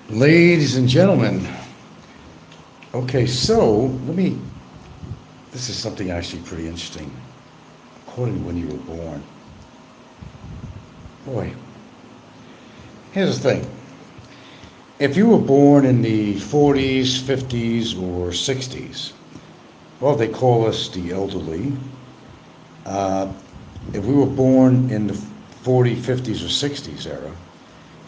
Ladies and gentlemen, okay, so this is something actually pretty interesting. According to when you were born. Boy, here's the thing. If you were born in the 40s, 50s, or 60s, well, they call us the elderly. Uh, if we were born in the 40s, 50s, or 60s era,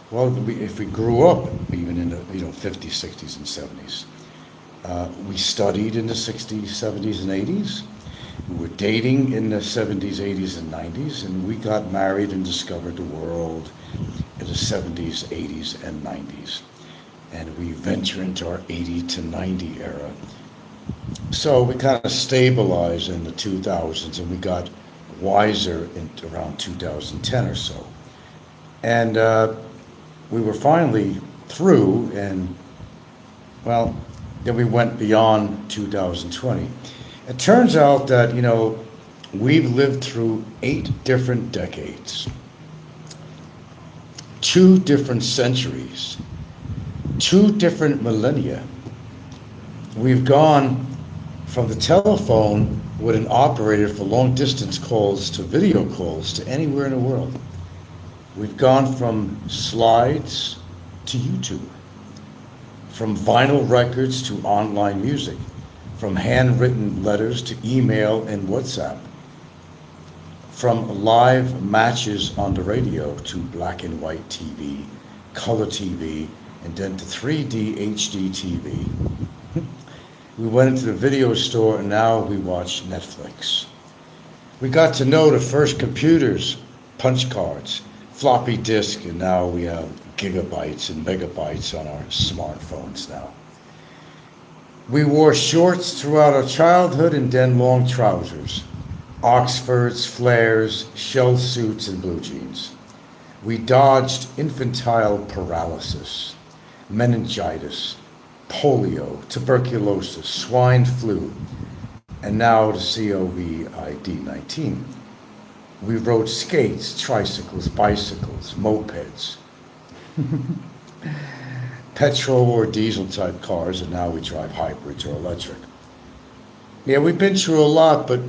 well, if we grew up even in the 50s, 60s, and 70s, we studied in the 60s, 70s, and 80s. We were dating in the 70s, 80s, and 90s, and we got married and discovered the world in the 70s, 80s, and 90s. And we venture into our 80 to 90 era. So we kind of stabilized in the 2000s, and we got wiser in around 2010 or so. And we were finally through, and well, then we went beyond 2020. It turns out that, we've lived through 8 different decades, 2 different centuries, 2 different millennia. We've gone from the telephone with an operator for long distance calls to video calls to anywhere in the world. We've gone from slides to YouTube, from vinyl records to online music, from handwritten letters to email and WhatsApp, from live matches on the radio to black and white TV, color TV, and then to 3D HD TV. We went into the video store and now we watch Netflix. We got to know the first computers, punch cards, floppy disk, and now we have gigabytes and megabytes on our smartphones now. We wore shorts throughout our childhood and then long trousers, Oxfords, flares, shell suits, and blue jeans. We dodged infantile paralysis, meningitis, polio, tuberculosis, swine flu, and now the COVID-19. We rode skates, tricycles, bicycles, mopeds, petrol or diesel type cars, and now we drive hybrids or electric. Yeah, we've been through a lot, but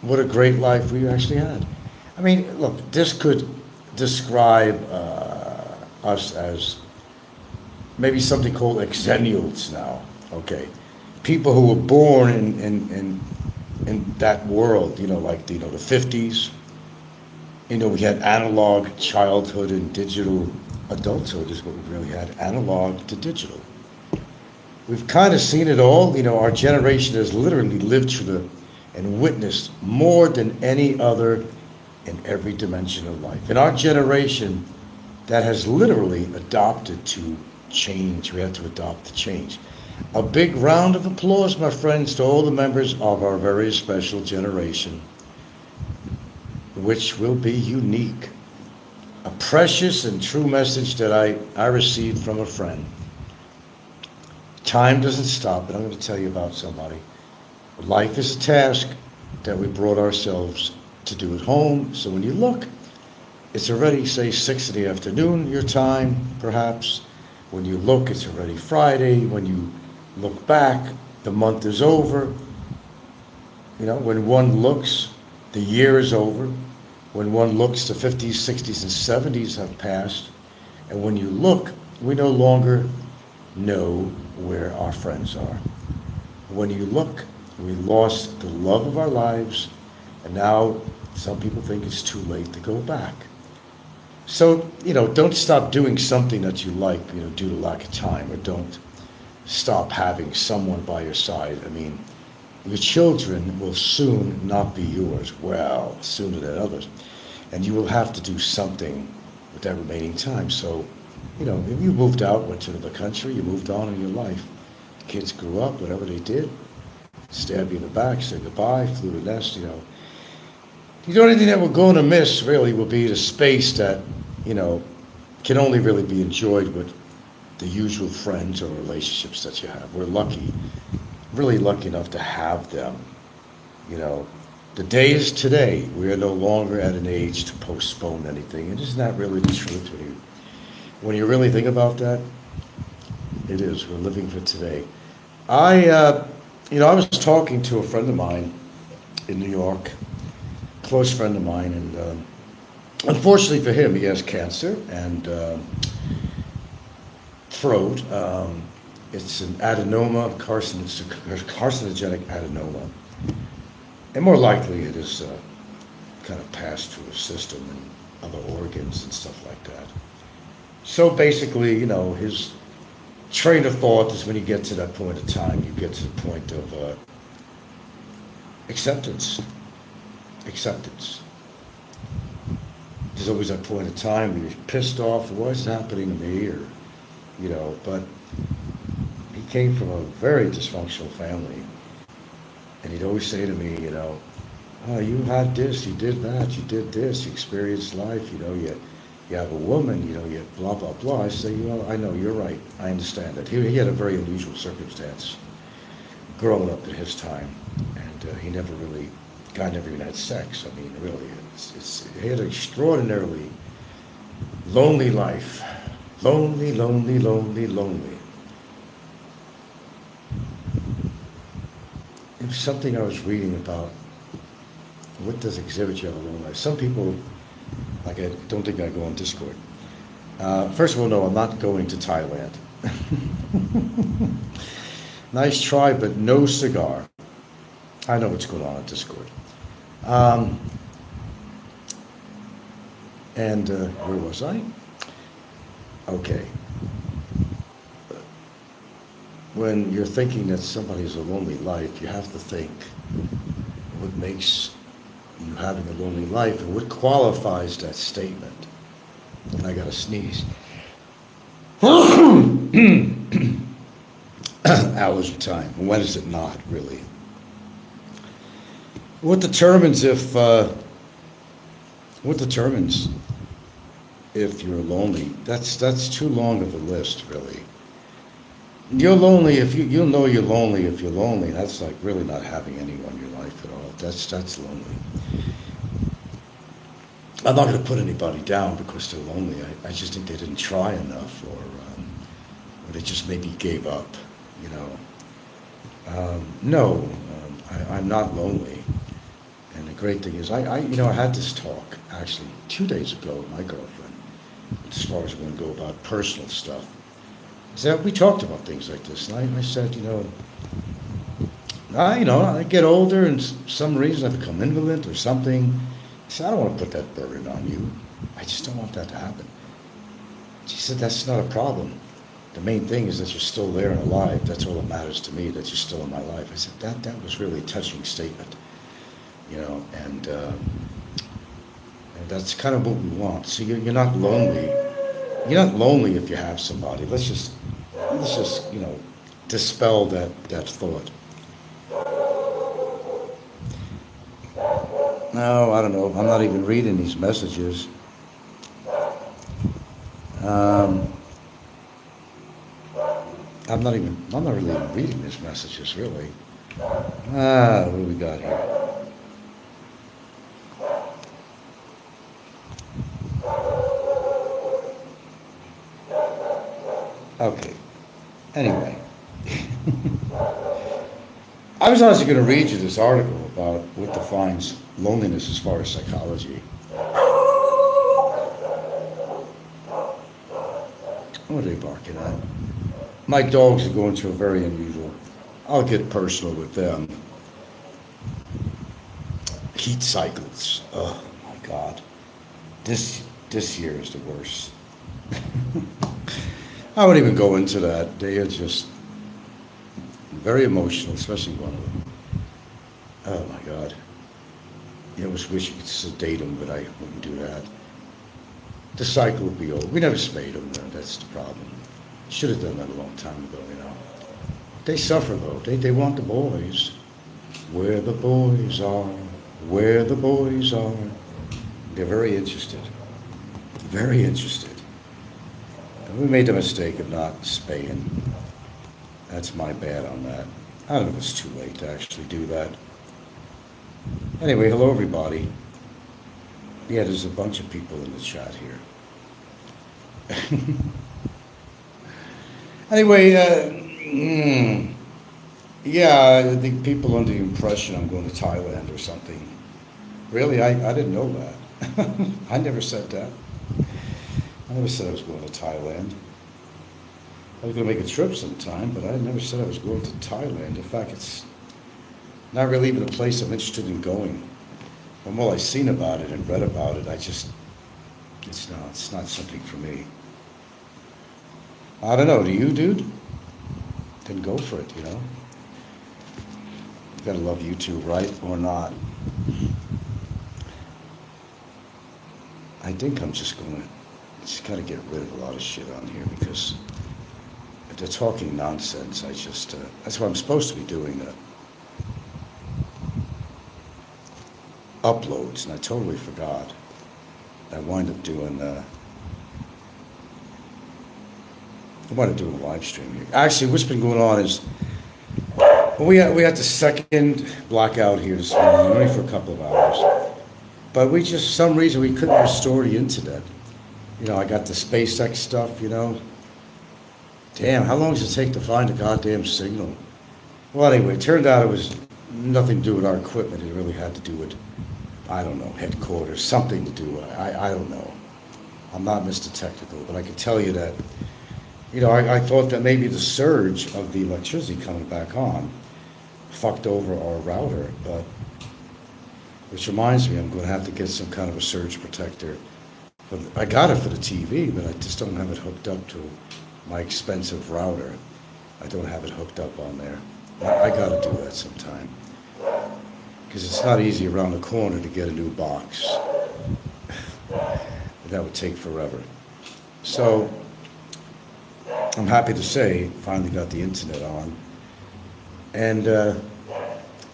what a great life we actually had. I mean, look, this could describe us as maybe something called exennials now, okay? People who were born in that world, like the 50s. We had analog childhood and digital adulthood is what we really had, analog to digital. We've kind of seen it all. Our generation has literally lived through and witnessed more than any other in every dimension of life. In our generation, that has literally adopted to change. We had to adopt the change. A big round of applause, my friends, to all the members of our very special generation, which will be unique. A precious and true message that I received from a friend. Time doesn't stop, and I'm going to tell you about somebody. Life is a task that we brought ourselves to do at home. So when you look, it's already, say, 6 in the afternoon, your time, perhaps. When you look, it's already Friday. When you look back, the month is over. When one looks, the year is over. When one looks, the 50s, 60s, and 70s have passed. And when you look, we no longer know where our friends are. When you look, we lost the love of our lives, and now some people think it's too late to go back. So, don't stop doing something that you like, due to lack of time, or don't stop having someone by your side. I mean, your children will soon not be yours, well, sooner than others, and you will have to do something with that remaining time. So, if you moved out, went to the country, you moved on in your life. Kids grew up, whatever they did, stab you in the back, say goodbye, flew to nest, The only thing that we're going to miss, really, will be the space that, can only really be enjoyed with the usual friends or relationships that you have. We're lucky, really lucky enough to have them. The day is today. We are no longer at an age to postpone anything. And isn't that really the truth? When you really think about that, it is. We're living for today. I was talking to a friend of mine in New York, close friend of mine, and unfortunately for him, he has cancer and throat. It's an adenoma, it's a carcinogenic adenoma, and more likely it is kind of passed through his system and other organs and stuff like that. So basically, his train of thought is when you get to that point of time, you get to the point of acceptance. Acceptance. There's always that point of time where you're pissed off, what's happening to me, or, but he came from a very dysfunctional family. And he'd always say to me, oh, you had this, you did that, you did this, you experienced life, you have a woman, you blah, blah, blah. I say, I know, you're right. I understand that. He had a very unusual circumstance growing up in his time. And he never really, God never even had sex. I mean, really, he had an extraordinarily lonely life. Lonely, lonely, lonely, lonely. It was something I was reading about. What does exhibit you have a lonely life? Some people, like, I don't think I go on Discord. First of all, no, I'm not going to Thailand. Nice try, but no cigar. I know what's going on Discord. And where was I? Okay. When you're thinking that somebody's a lonely life, you have to think what makes you having a lonely life and what qualifies that statement. And I gotta sneeze. Allergy time. When is it not, really? What determines if you're lonely? That's too long of a list, really. You're lonely if you know you're lonely if you're lonely. That's like really not having anyone in your life at all. That's lonely. I'm not going to put anybody down because they're lonely. I just think they didn't try enough, or they just maybe gave up. No, I'm not lonely. And the great thing is, I had this talk actually 2 days ago with my girlfriend, as far as we're going to go about personal stuff. So we talked about things like this, and I said, I get older, and some reason I become indolent or something. I said, I don't want to put that burden on you. I just don't want that to happen. She said, that's not a problem. The main thing is that you're still there and alive. That's all that matters to me, that you're still in my life. I said, that was really a touching statement, and that's kind of what we want. So you're not lonely. You're not lonely if you have somebody. Let's just dispel that thought. No, I don't know. I'm not even reading these messages. I'm not really even reading these messages, really. What do we got here? Okay. Anyway. I was honestly going to read you this article about what defines loneliness as far as psychology. What are they barking at? My dogs are going through a very unusual, I'll get personal with them, heat cycles. Oh my God. This year is the worst. I won't even go into that. They are just very emotional, especially one of them. Oh my God. You almost wish you could sedate them, but I wouldn't do that. The cycle would be over. We never spayed them, though. That's the problem. Should have done that a long time ago, They suffer, though. They want the boys. Where the boys are, where the boys are. They're very interested. Very interested. And we made the mistake of not spaying. That's my bad on that. I don't know if it's too late to actually do that. Anyway, hello everybody. Yeah, there's a bunch of people in the chat here. Anyway, yeah, I think people under the impression I'm going to Thailand or something. Really, I didn't know that. I never said that. I never said I was going to Thailand. I was going to make a trip sometime, but I never said I was going to Thailand. In fact, it's not really even a place I'm interested in going. From all I've seen about it and read about it, it's not something for me. I don't know, do you, dude? Then go for it, you know? You gotta love YouTube, right? Or not. I think I'm just gotta get rid of a lot of shit on here because if they're talking nonsense, that's what I'm supposed to be doing, uploads, and I totally forgot. I wind up doing a live stream here. Actually, what's been going on is, well, we had the second blackout here this morning, only for a couple of hours. But some reason we couldn't restore the internet. You know, I got the SpaceX stuff, you know. Damn, how long does it take to find a goddamn signal? Well, anyway, it turned out it was nothing to do with our equipment. It really had to do with, I don't know, headquarters, something to do. I don't know. I'm not Mr. Technical, but I can tell you that, you know, I thought that maybe the surge of the electricity coming back on fucked over our router, but, which reminds me, I'm going to have to get some kind of a surge protector. I got it for the TV, but I just don't have it hooked up to my expensive router. I don't have it hooked up on there. I got to do that sometime. Because it's not easy around the corner to get a new box. That would take forever. So, I'm happy to say, finally got the internet on. And, in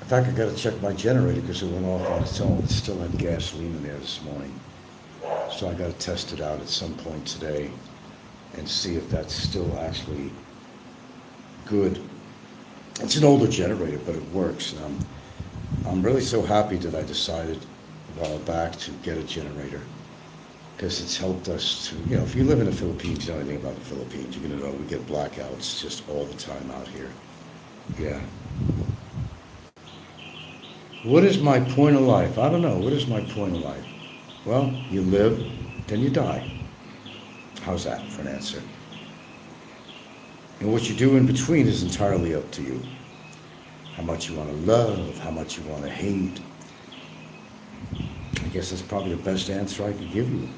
fact, I got to check my generator because it went off on its own. It still had gasoline in there this morning. So I got to test it out at some point today and see if that's still actually good. It's an older generator, but it works. And I'm really so happy that I decided a while back to get a generator because it's helped us to, you know, if you live in the Philippines, you know anything about the Philippines, you're going to know we get blackouts just all the time out here. Yeah. What is my point of life? I don't know. What is my point of life? Well, you live, then you die. How's that for an answer? And what you do in between is entirely up to you. How much you want to love, how much you want to hate. I guess that's probably the best answer I could give you.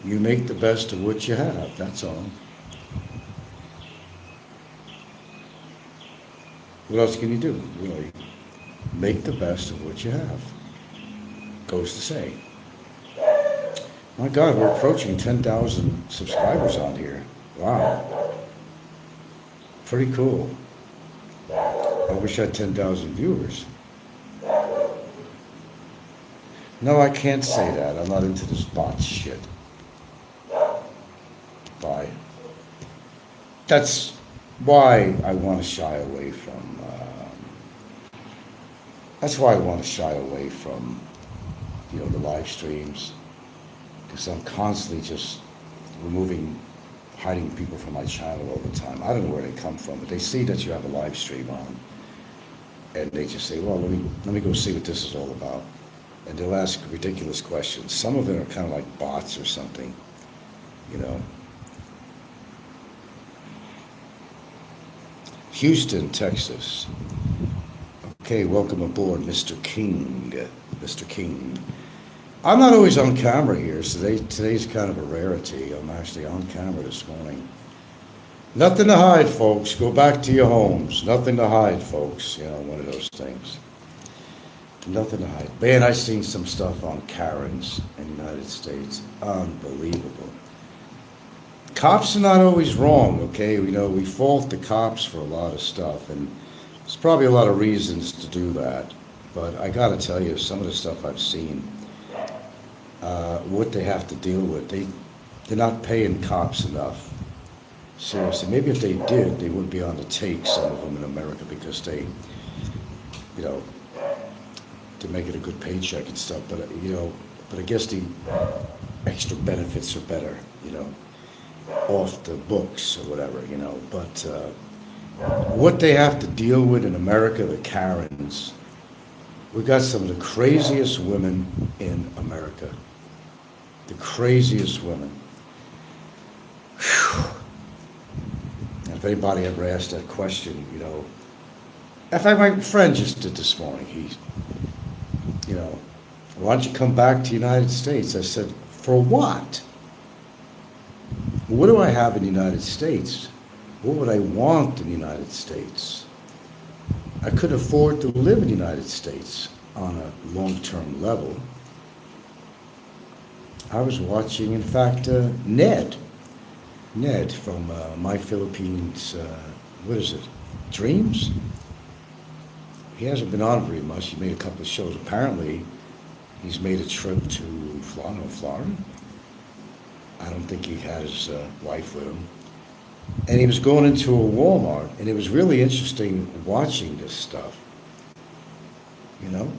You make the best of what you have, that's all. What else can you do, really? Make the best of what you have. Goes to say. My God, we're approaching 10,000 subscribers on here. Wow. Pretty cool. I wish I had 10,000 viewers. No, I can't say that. I'm not into this bot shit. Why? That's why I want to shy away from... that's why I want to shy away from, you know, the live streams. Because I'm constantly just hiding people from my channel all the time. I don't know where they come from, but they see that you have a live stream on. And they just say, well, let me go see what this is all about. And they'll ask ridiculous questions. Some of them are kind of like bots or something, you know. Houston, Texas. Okay, welcome aboard, Mr. King. Mr. King. I'm not always on camera here, so today's kind of a rarity. I'm actually on camera this morning. Nothing to hide, folks. Go back to your homes. Nothing to hide, folks. You know, one of those things. Nothing to hide. Man, I've seen some stuff on Karens in the United States. Unbelievable. Cops are not always wrong, okay? You know, we fault the cops for a lot of stuff, and there's probably a lot of reasons to do that. But I gotta tell you, some of the stuff I've seen, what they have to deal with, they're not paying cops enough. Seriously, maybe if they did, they wouldn't be on the take, some of them in America, because they, you know, to make it a good paycheck and stuff. But, you know, I guess the extra benefits are better, you know. off the books or whatever, you know. But what they have to deal with in America, the Karens, we got some of the craziest women in America. The craziest women. Whew. And if anybody ever asked that question, you know, in fact, my friend just did this morning. You know, why don't you come back to the United States? I said, for what? What do I have in the United States? What would I want in the United States? I couldn't afford to live in the United States on a long-term level. I was watching, in fact, Ned from My Philippines, what is it, Dreams? He hasn't been on very much. He made a couple of shows. Apparently, he's made a trip to Florida. I don't think he had his wife with him. And he was going into a Walmart, and it was really interesting watching this stuff, you know?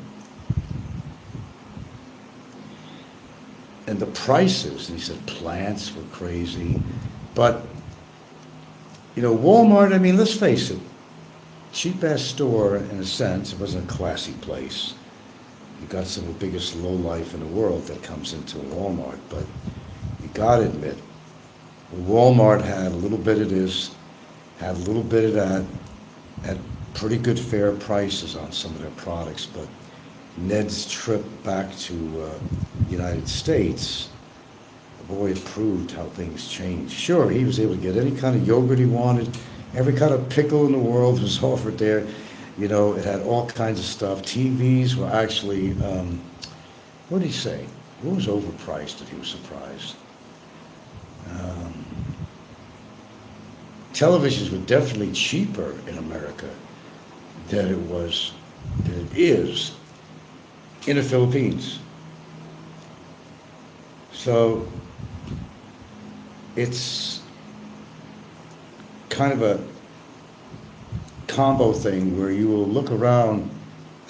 And the prices, and he said plants were crazy. But, you know, Walmart, I mean, let's face it, cheap-ass store in a sense. It wasn't a classy place. You got some of the biggest lowlife in the world that comes into Walmart, but you gotta admit, Walmart had a little bit of this, had a little bit of that, at pretty good fair prices on some of their products. But Ned's trip back to the United States, boy, it proved how things changed. Sure, he was able to get any kind of yogurt he wanted, every kind of pickle in the world was offered there. You know, it had all kinds of stuff. TVs were actually, what did he say? What was overpriced that he was surprised? Televisions were definitely cheaper in America than it is in the Philippines. So it's kind of a combo thing where you will look around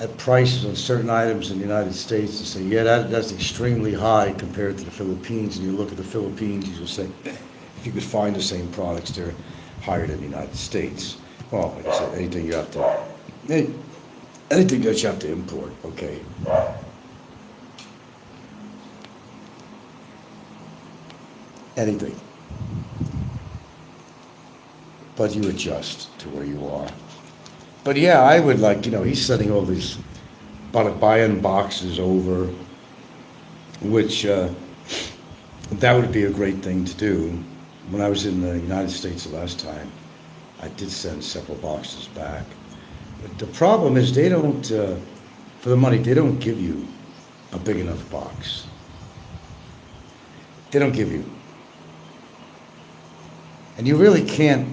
at prices on certain items in the United States and say, yeah, that's extremely high compared to the Philippines. And you look at the Philippines, you will say, if you could find the same products, they're higher than the United States. Well, like I said, anything that you have to import, okay. Anything. But you adjust to where you are. But yeah, I would like, you know, he's sending all these buying boxes over, which that would be a great thing to do. When I was in the United States the last time, I did send several boxes back. But the problem is they don't, for the money, they don't give you a big enough box. They don't give you. And you really can't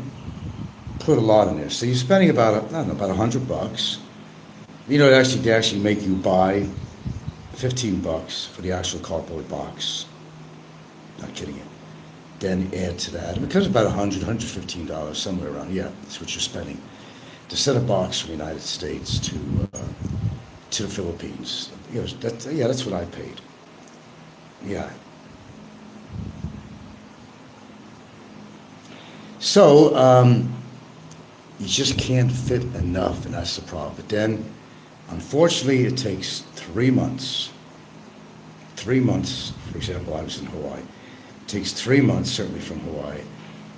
put a lot in there. So you're spending about, I don't know, about $100. You know, they actually make you buy $15 for the actual cardboard box. Not kidding you. Then add to that. It becomes about $115, somewhere around. Yeah, that's what you're spending to send a box from the United States to the Philippines. You know, that's what I paid. Yeah. So you just can't fit enough, and that's the problem. But then, unfortunately, it takes 3 months. 3 months, for example, I was in Hawaii. It takes 3 months, certainly from Hawaii,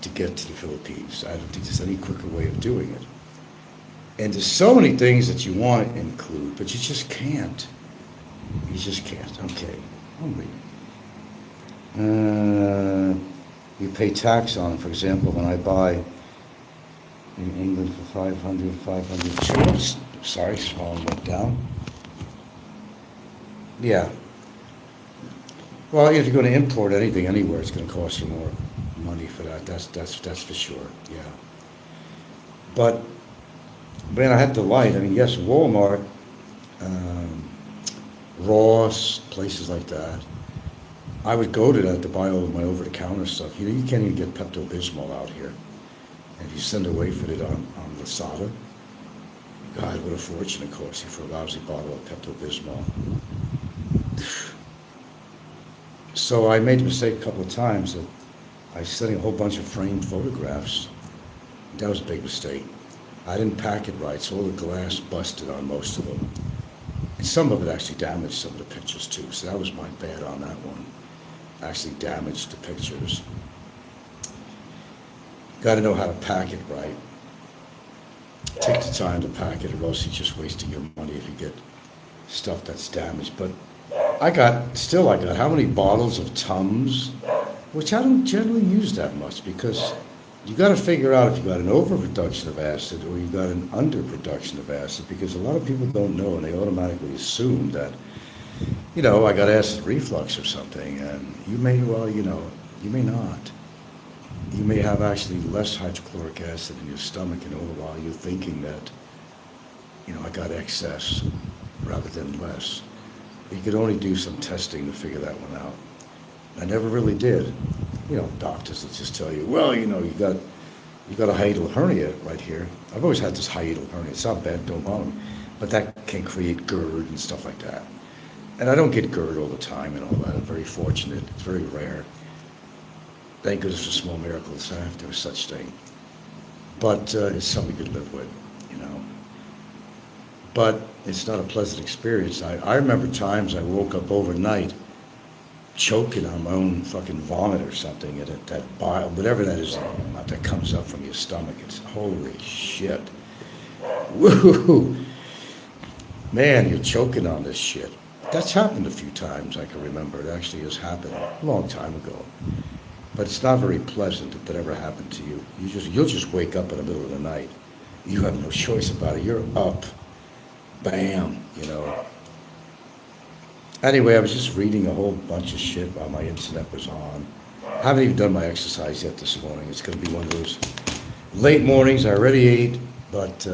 to get to the Philippines. I don't think there's any quicker way of doing it. And there's so many things that you want to include, but you just can't. You just can't. Okay, I'm reading. You pay tax on them. For example, when I buy in England for 500, sorry, small went down. Yeah. Well, if you're going to import anything anywhere, it's going to cost you more money for that. That's for sure. Yeah. But man, I had to light. I mean, yes, Walmart, Ross, places like that. I would go to that to buy all of my over-the-counter stuff. You know, you can't even get Pepto-Bismol out here. And if you send away for it on Lazada, God, what a fortune it costs you for a lousy bottle of Pepto-Bismol. So I made the mistake a couple of times that I was sending a whole bunch of framed photographs. That was a big mistake. I didn't pack it right, so all the glass busted on most of them. And some of it actually damaged some of the pictures too, so that was my bad on that one. Actually damaged the pictures. Got to know how to pack it right. Take the time to pack it, or else you're just wasting your money if you get stuff that's damaged. But I got how many bottles of Tums, which I don't generally use that much, because you got to figure out if you got an overproduction of acid or you got an underproduction of acid, because a lot of people don't know and they automatically assume that, I got acid reflux or something, and you may not. You may have actually less hydrochloric acid in your stomach, and all the while you're thinking that, I got excess rather than less. You could only do some testing to figure that one out. I never really did. Doctors will just tell you, well, you got a hiatal hernia right here. I've always had this hiatal hernia. It's not bad, don't bother me. But that can create GERD and stuff like that. And I don't get GERD all the time and all that. I'm very fortunate. It's very rare. Thank goodness for small miracles. If there was such thing. But it's something you could live with, But it's not a pleasant experience. I remember times I woke up overnight choking on my own fucking vomit or something, and that bile, whatever that is, that comes up from your stomach. It's holy shit. Woo! Man, you're choking on this shit. That's happened a few times, I can remember. It actually has happened a long time ago. But it's not very pleasant if that ever happened to you. You'll just wake up in the middle of the night. You have no choice about it. You're up. Bam, Anyway, I was just reading a whole bunch of shit while my internet was on. I haven't even done my exercise yet this morning. It's going to be one of those late mornings. I already ate, but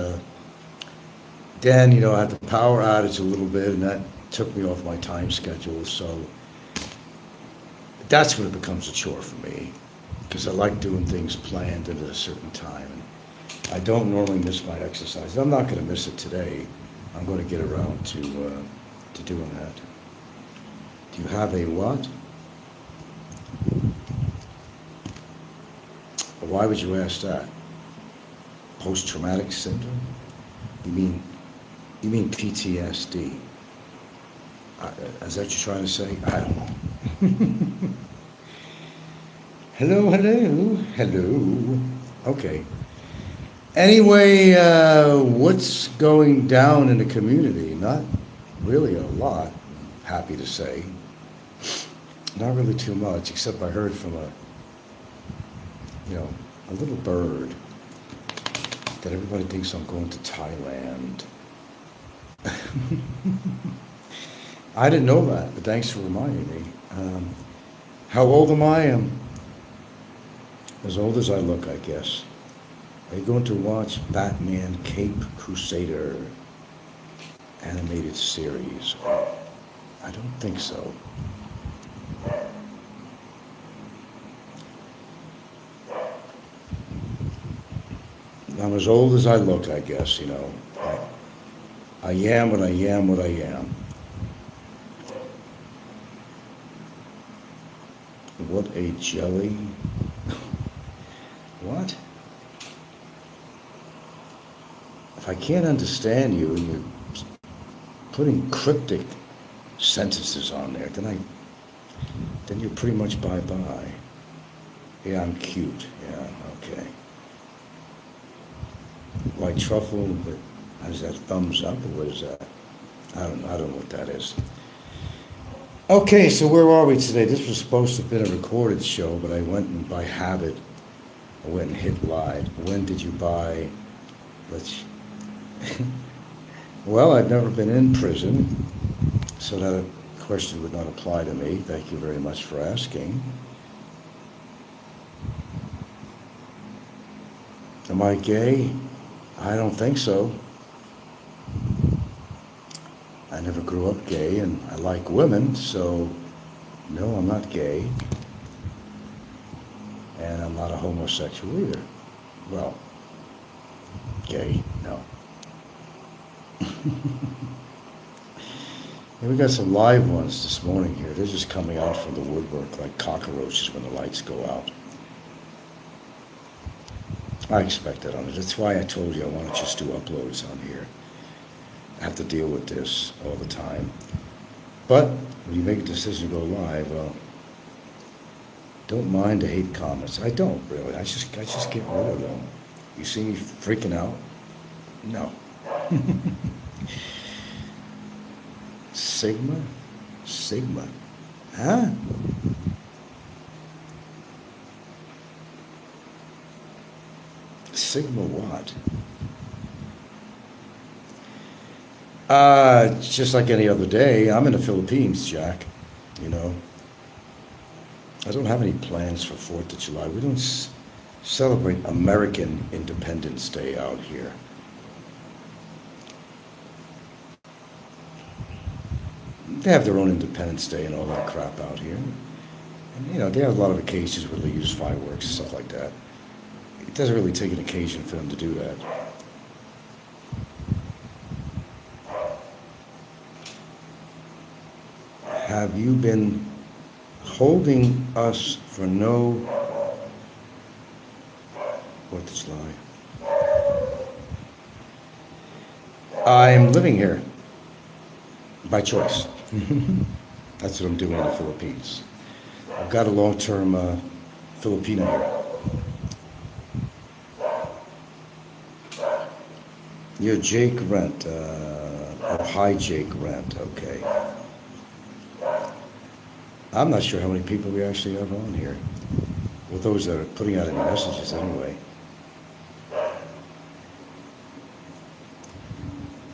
then, I had the power outage a little bit, and that took me off my time schedule. So that's when it becomes a chore for me, because I like doing things planned at a certain time. And I don't normally miss my exercise. I'm not going to miss it today. I'm going to get around to doing that. Do you have a what? Why would you ask that? Post-traumatic syndrome? You mean PTSD? Is that what you're trying to say? I don't know. Hello. Okay. Anyway, what's going down in the community? Not really a lot, happy to say. Not really too much, except I heard from a little bird that everybody thinks I'm going to Thailand. I didn't know that, but thanks for reminding me. How old am I? I'm as old as I look, I guess. Are you going to watch Batman Cape Crusader animated series? I don't think so. I'm as old as I look, I guess, I am what I am. What a jelly. What? If I can't understand you and you're putting cryptic sentences on there, then you're pretty much bye-bye. Yeah, I'm cute. Yeah, okay. White truffle, but is that thumbs up or what is that? I don't know what that is. Okay, so where are we today? This was supposed to have been a recorded show, but I went and by habit, I went and hit live. When did you buy? Well, I've never been in prison, so that question would not apply to me. Thank you very much for asking. Am I gay? I don't think so. I never grew up gay, and I like women, so no, I'm not gay. And I'm not a homosexual either. Well, gay, no. And we got some live ones this morning here. They're just coming out from the woodwork like cockroaches when the lights go out. I expect that on it. That's why I told you I want to just do uploads on here. I have to deal with this all the time. But when you make a decision to go live, well, don't mind the hate comments. I don't really. I just get rid of them. You see me freaking out? No. Sigma? Sigma. Huh? Sigma what? Just like any other day, I'm in the Philippines, Jack. You know, I don't have any plans for 4th of July. We don't celebrate American Independence Day out here. They have their own Independence Day and all that crap out here. And, you know, they have a lot of occasions where they use fireworks and stuff like that. It doesn't really take an occasion for them to do that. Have you been holding us for no 4th of July? I'm living here by choice. That's what I'm doing in the Philippines. I've got a long-term Filipino here. You're Jake Rent. Oh, hi, Jake Rent. Okay. I'm not sure how many people we actually have on here. Well, those that are putting out any messages anyway.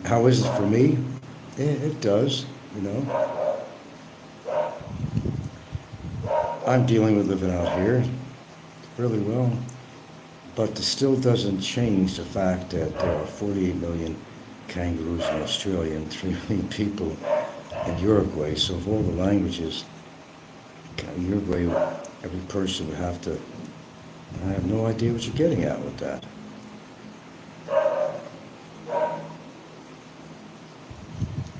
How is it for me? Yeah, it does, you know. I'm dealing with living out here really well. But it still doesn't change the fact that there are 48 million kangaroos in Australia and 3 million people in Uruguay. So of all the languages, Uruguay, every person would have to, I have no idea what you're getting at with that.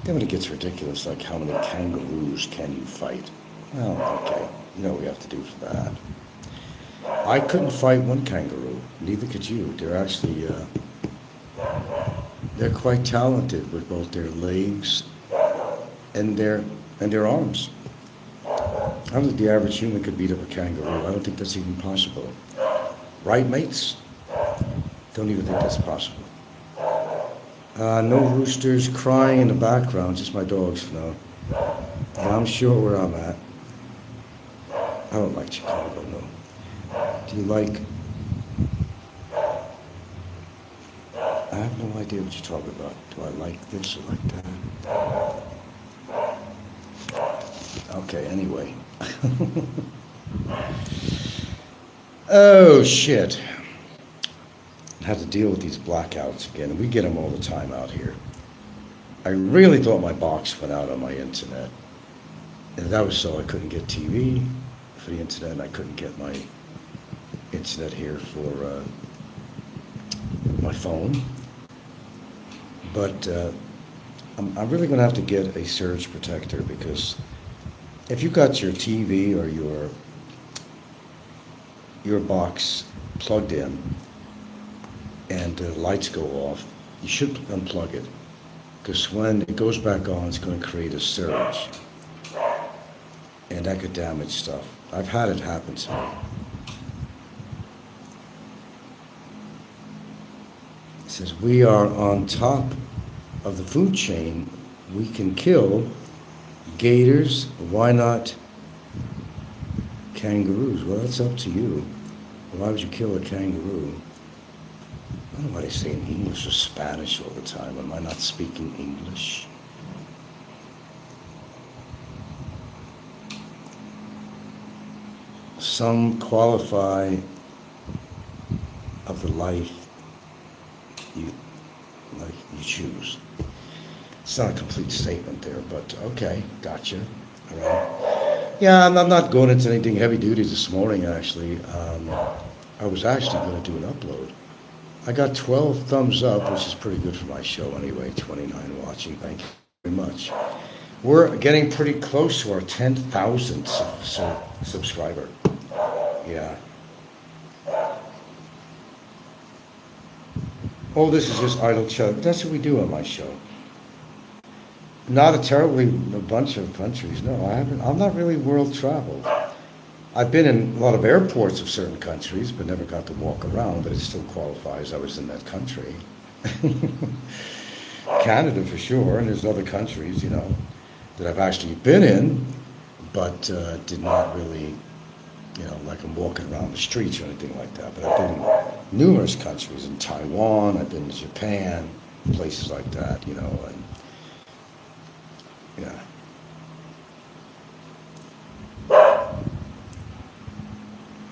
Then when it gets ridiculous, like how many kangaroos can you fight? Well, okay, you know what we have to do for that. I couldn't fight one kangaroo, neither could you. They're actually, they're quite talented with both their legs and their arms. I don't think the average human could beat up a kangaroo. I don't think that's even possible. Right, mates? Don't even think that's possible. No roosters crying in the background, just my dogs for now. And I'm sure where I'm at. I don't like Chicago, no. Do you like... I have no idea what you're talking about. Do I like this or like that? Okay, anyway. Oh, shit. I had to deal with these blackouts again, and we get them all the time out here. I really thought my box went out on my internet. And that was so I couldn't get TV for the internet, and I couldn't get my internet here for my phone. But I'm really going to have to get a surge protector, because if you got your TV or your box plugged in and the lights go off, you should unplug it, because when it goes back on, it's going to create a surge, and that could damage stuff. I've had it happen to me. It says, we are on top of the food chain. We can kill gators. Why not kangaroos? Well, that's up to you. Why would you kill a kangaroo? I don't know why they say in English or Spanish all the time. Am I not speaking English? Some qualify of the life you choose. It's not a complete statement there, but okay, gotcha. All right. Yeah, I'm not going into anything heavy duty this morning, actually. I was actually going to do an upload. I got 12 thumbs up, which is pretty good for my show anyway, 29 watching. Thank you very much. We're getting pretty close to our 10,000 subscriber. Yeah. Oh, this is just idle chat. That's what we do on my show. Not a terribly a bunch of countries. No, I haven't. I'm not really world traveled. I've been in a lot of airports of certain countries, but never got to walk around. But it still qualifies. I was in that country. Canada for sure, and there's other countries, that I've actually been in, but did not really, like I'm walking around the streets or anything like that. But I've been in numerous countries, in Taiwan, I've been to Japan, places like that, and yeah.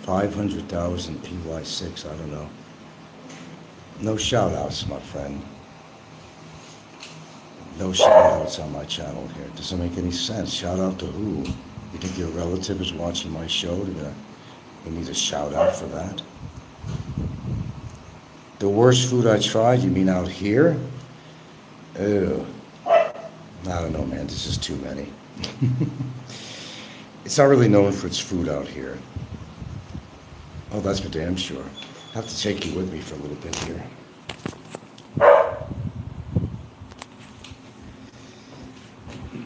500,000 PY6, I don't know. No shout outs, my friend. No shout outs on my channel here. Doesn't make any sense. Shout out to who? You think your relative is watching my show? You need a shout out for that? The worst food I tried, you mean out here? Ew. I don't know, man. This is too many. It's not really known for its food out here. Oh, that's for damn sure. I have to take you with me for a little bit here.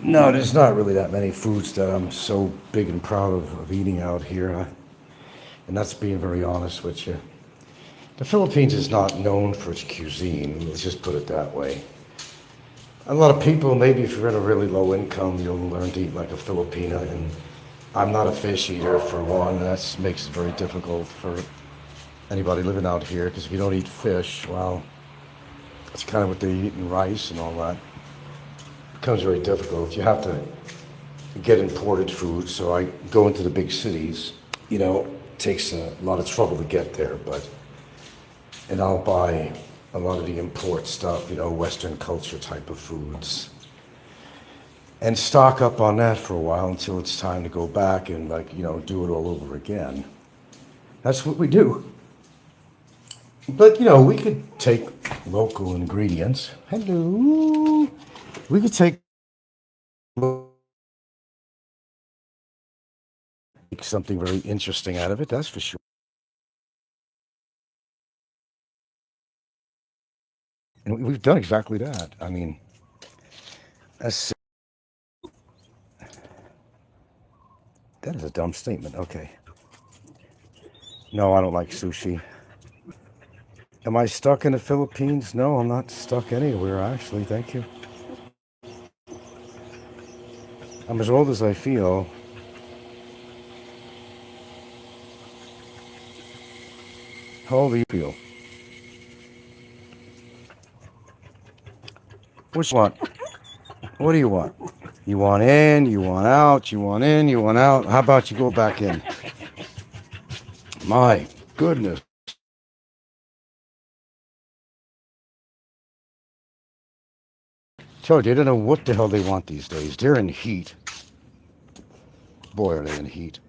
No, there's not really that many foods that I'm so big and proud of eating out here. And that's being very honest with you. The Philippines is not known for its cuisine, let's just put it that way. A lot of people, maybe if you're at a really low income, you'll learn to eat like a Filipina. And I'm not a fish eater, for one. That makes it very difficult for anybody living out here, because if you don't eat fish, well, that's kind of what they eat in rice and all that. It becomes very difficult. You have to get imported food, so I go into the big cities. It takes a lot of trouble to get there, and I'll buy a lot of the import stuff, Western culture type of foods, and stock up on that for a while until it's time to go back and do it all over again. That's what we do. But we could take local ingredients. Hello. We could take something very interesting out of it, that's for sure. And we've done exactly that. I mean, that's, that is a dumb statement. Okay. No, I don't like sushi. Am I stuck in the Philippines? No, I'm not stuck anywhere, actually. Thank you. I'm as old as I feel. How old do you feel? What you want? What do you want? You want in, you want out, you want in, you want out. How about you go back in? My goodness. Told you, they don't know what the hell they want these days. They're in heat. Boy, are they in heat.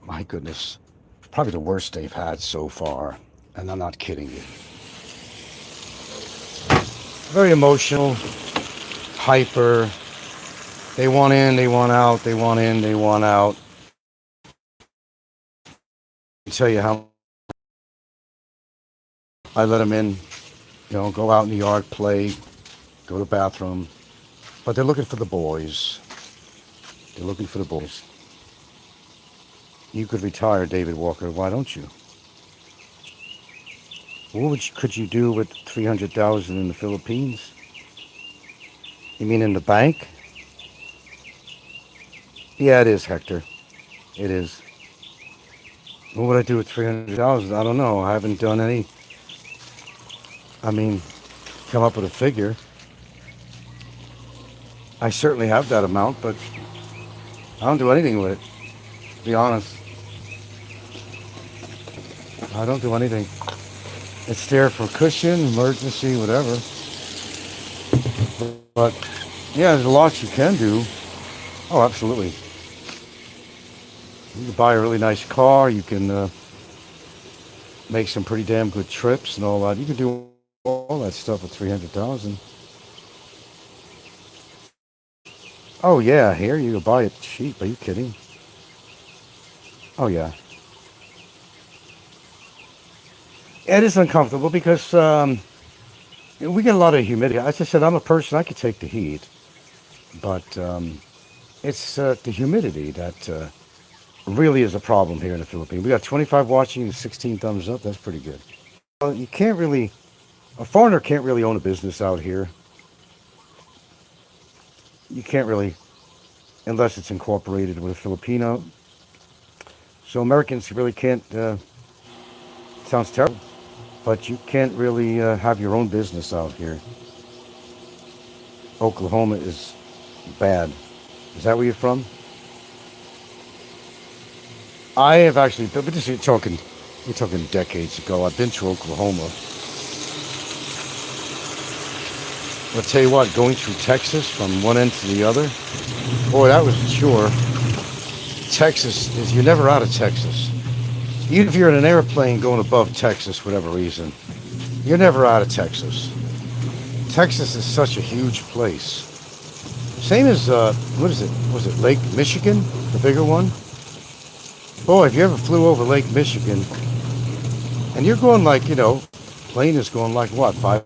My goodness. Probably the worst they've had so far. And I'm not kidding you. Very emotional, hyper. They want in, they want out, they want in, they want out. I tell you how I let them in, go out in the yard, play, go to the bathroom. But they're looking for the boys. They're looking for the boys. You could retire, David Walker. Why don't you? What could you do with 300,000 in the Philippines? You mean in the bank? Yeah, it is, Hector. It is. What would I do with 300,000? I don't know. I haven't done any. I mean, come up with a figure. I certainly have that amount, but I don't do anything with it. To be honest, I don't do anything. It's there for cushion, emergency, whatever. But yeah, there's a lot you can do. Oh, absolutely. You can buy a really nice car. You can make some pretty damn good trips and all that. You can do all that stuff with 300,000. Oh yeah, here you can buy it cheap. Are you kidding? Oh yeah. It is uncomfortable because we get a lot of humidity. As I said, I'm a person, I could take the heat, but it's the humidity that really is a problem here in the Philippines. We got 25 watching and 16 thumbs up. That's pretty good. You can't really, a foreigner can't really own a business out here. You can't really, unless it's incorporated with a Filipino. So Americans really can't, sounds terrible, but you can't really have your own business out here. Oklahoma is bad. Is that where you're from? I have actually, but this we're talking decades ago. I've been to Oklahoma. I'll tell you what, going through Texas from one end to the other, boy, that was a chore. Texas is, you're never out of Texas. Even if you're in an airplane going above Texas, for whatever reason, you're never out of Texas. Texas is such a huge place. Same as, what is it? Was it Lake Michigan, the bigger one? Boy, if you ever flew over Lake Michigan, and you're going like, plane is going like what, 5?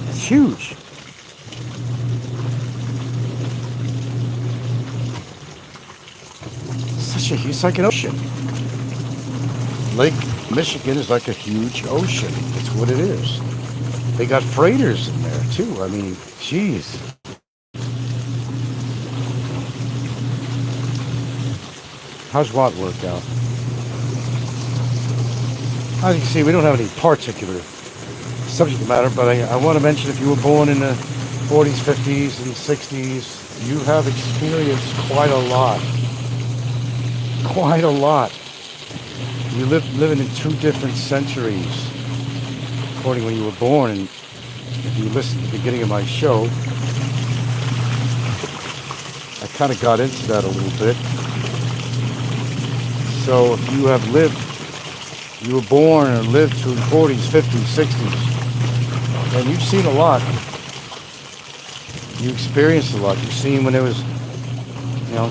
It's huge. It's like an ocean. Lake Michigan is like a huge ocean. That's what it is. They got freighters in there too. I mean, geez. How's what work out? As you can see, we don't have any particular subject matter, but I want to mention if you were born in the 40s, 50s, and 60s, you have experienced quite a lot. Quite a lot. You living in two different centuries, according when you were born. And if you listen to the beginning of my show, I kind of got into that a little bit. So if you have lived, you were born and lived through the 40s, 50s, 60s, and you've seen a lot. You experienced a lot. You've seen when there was,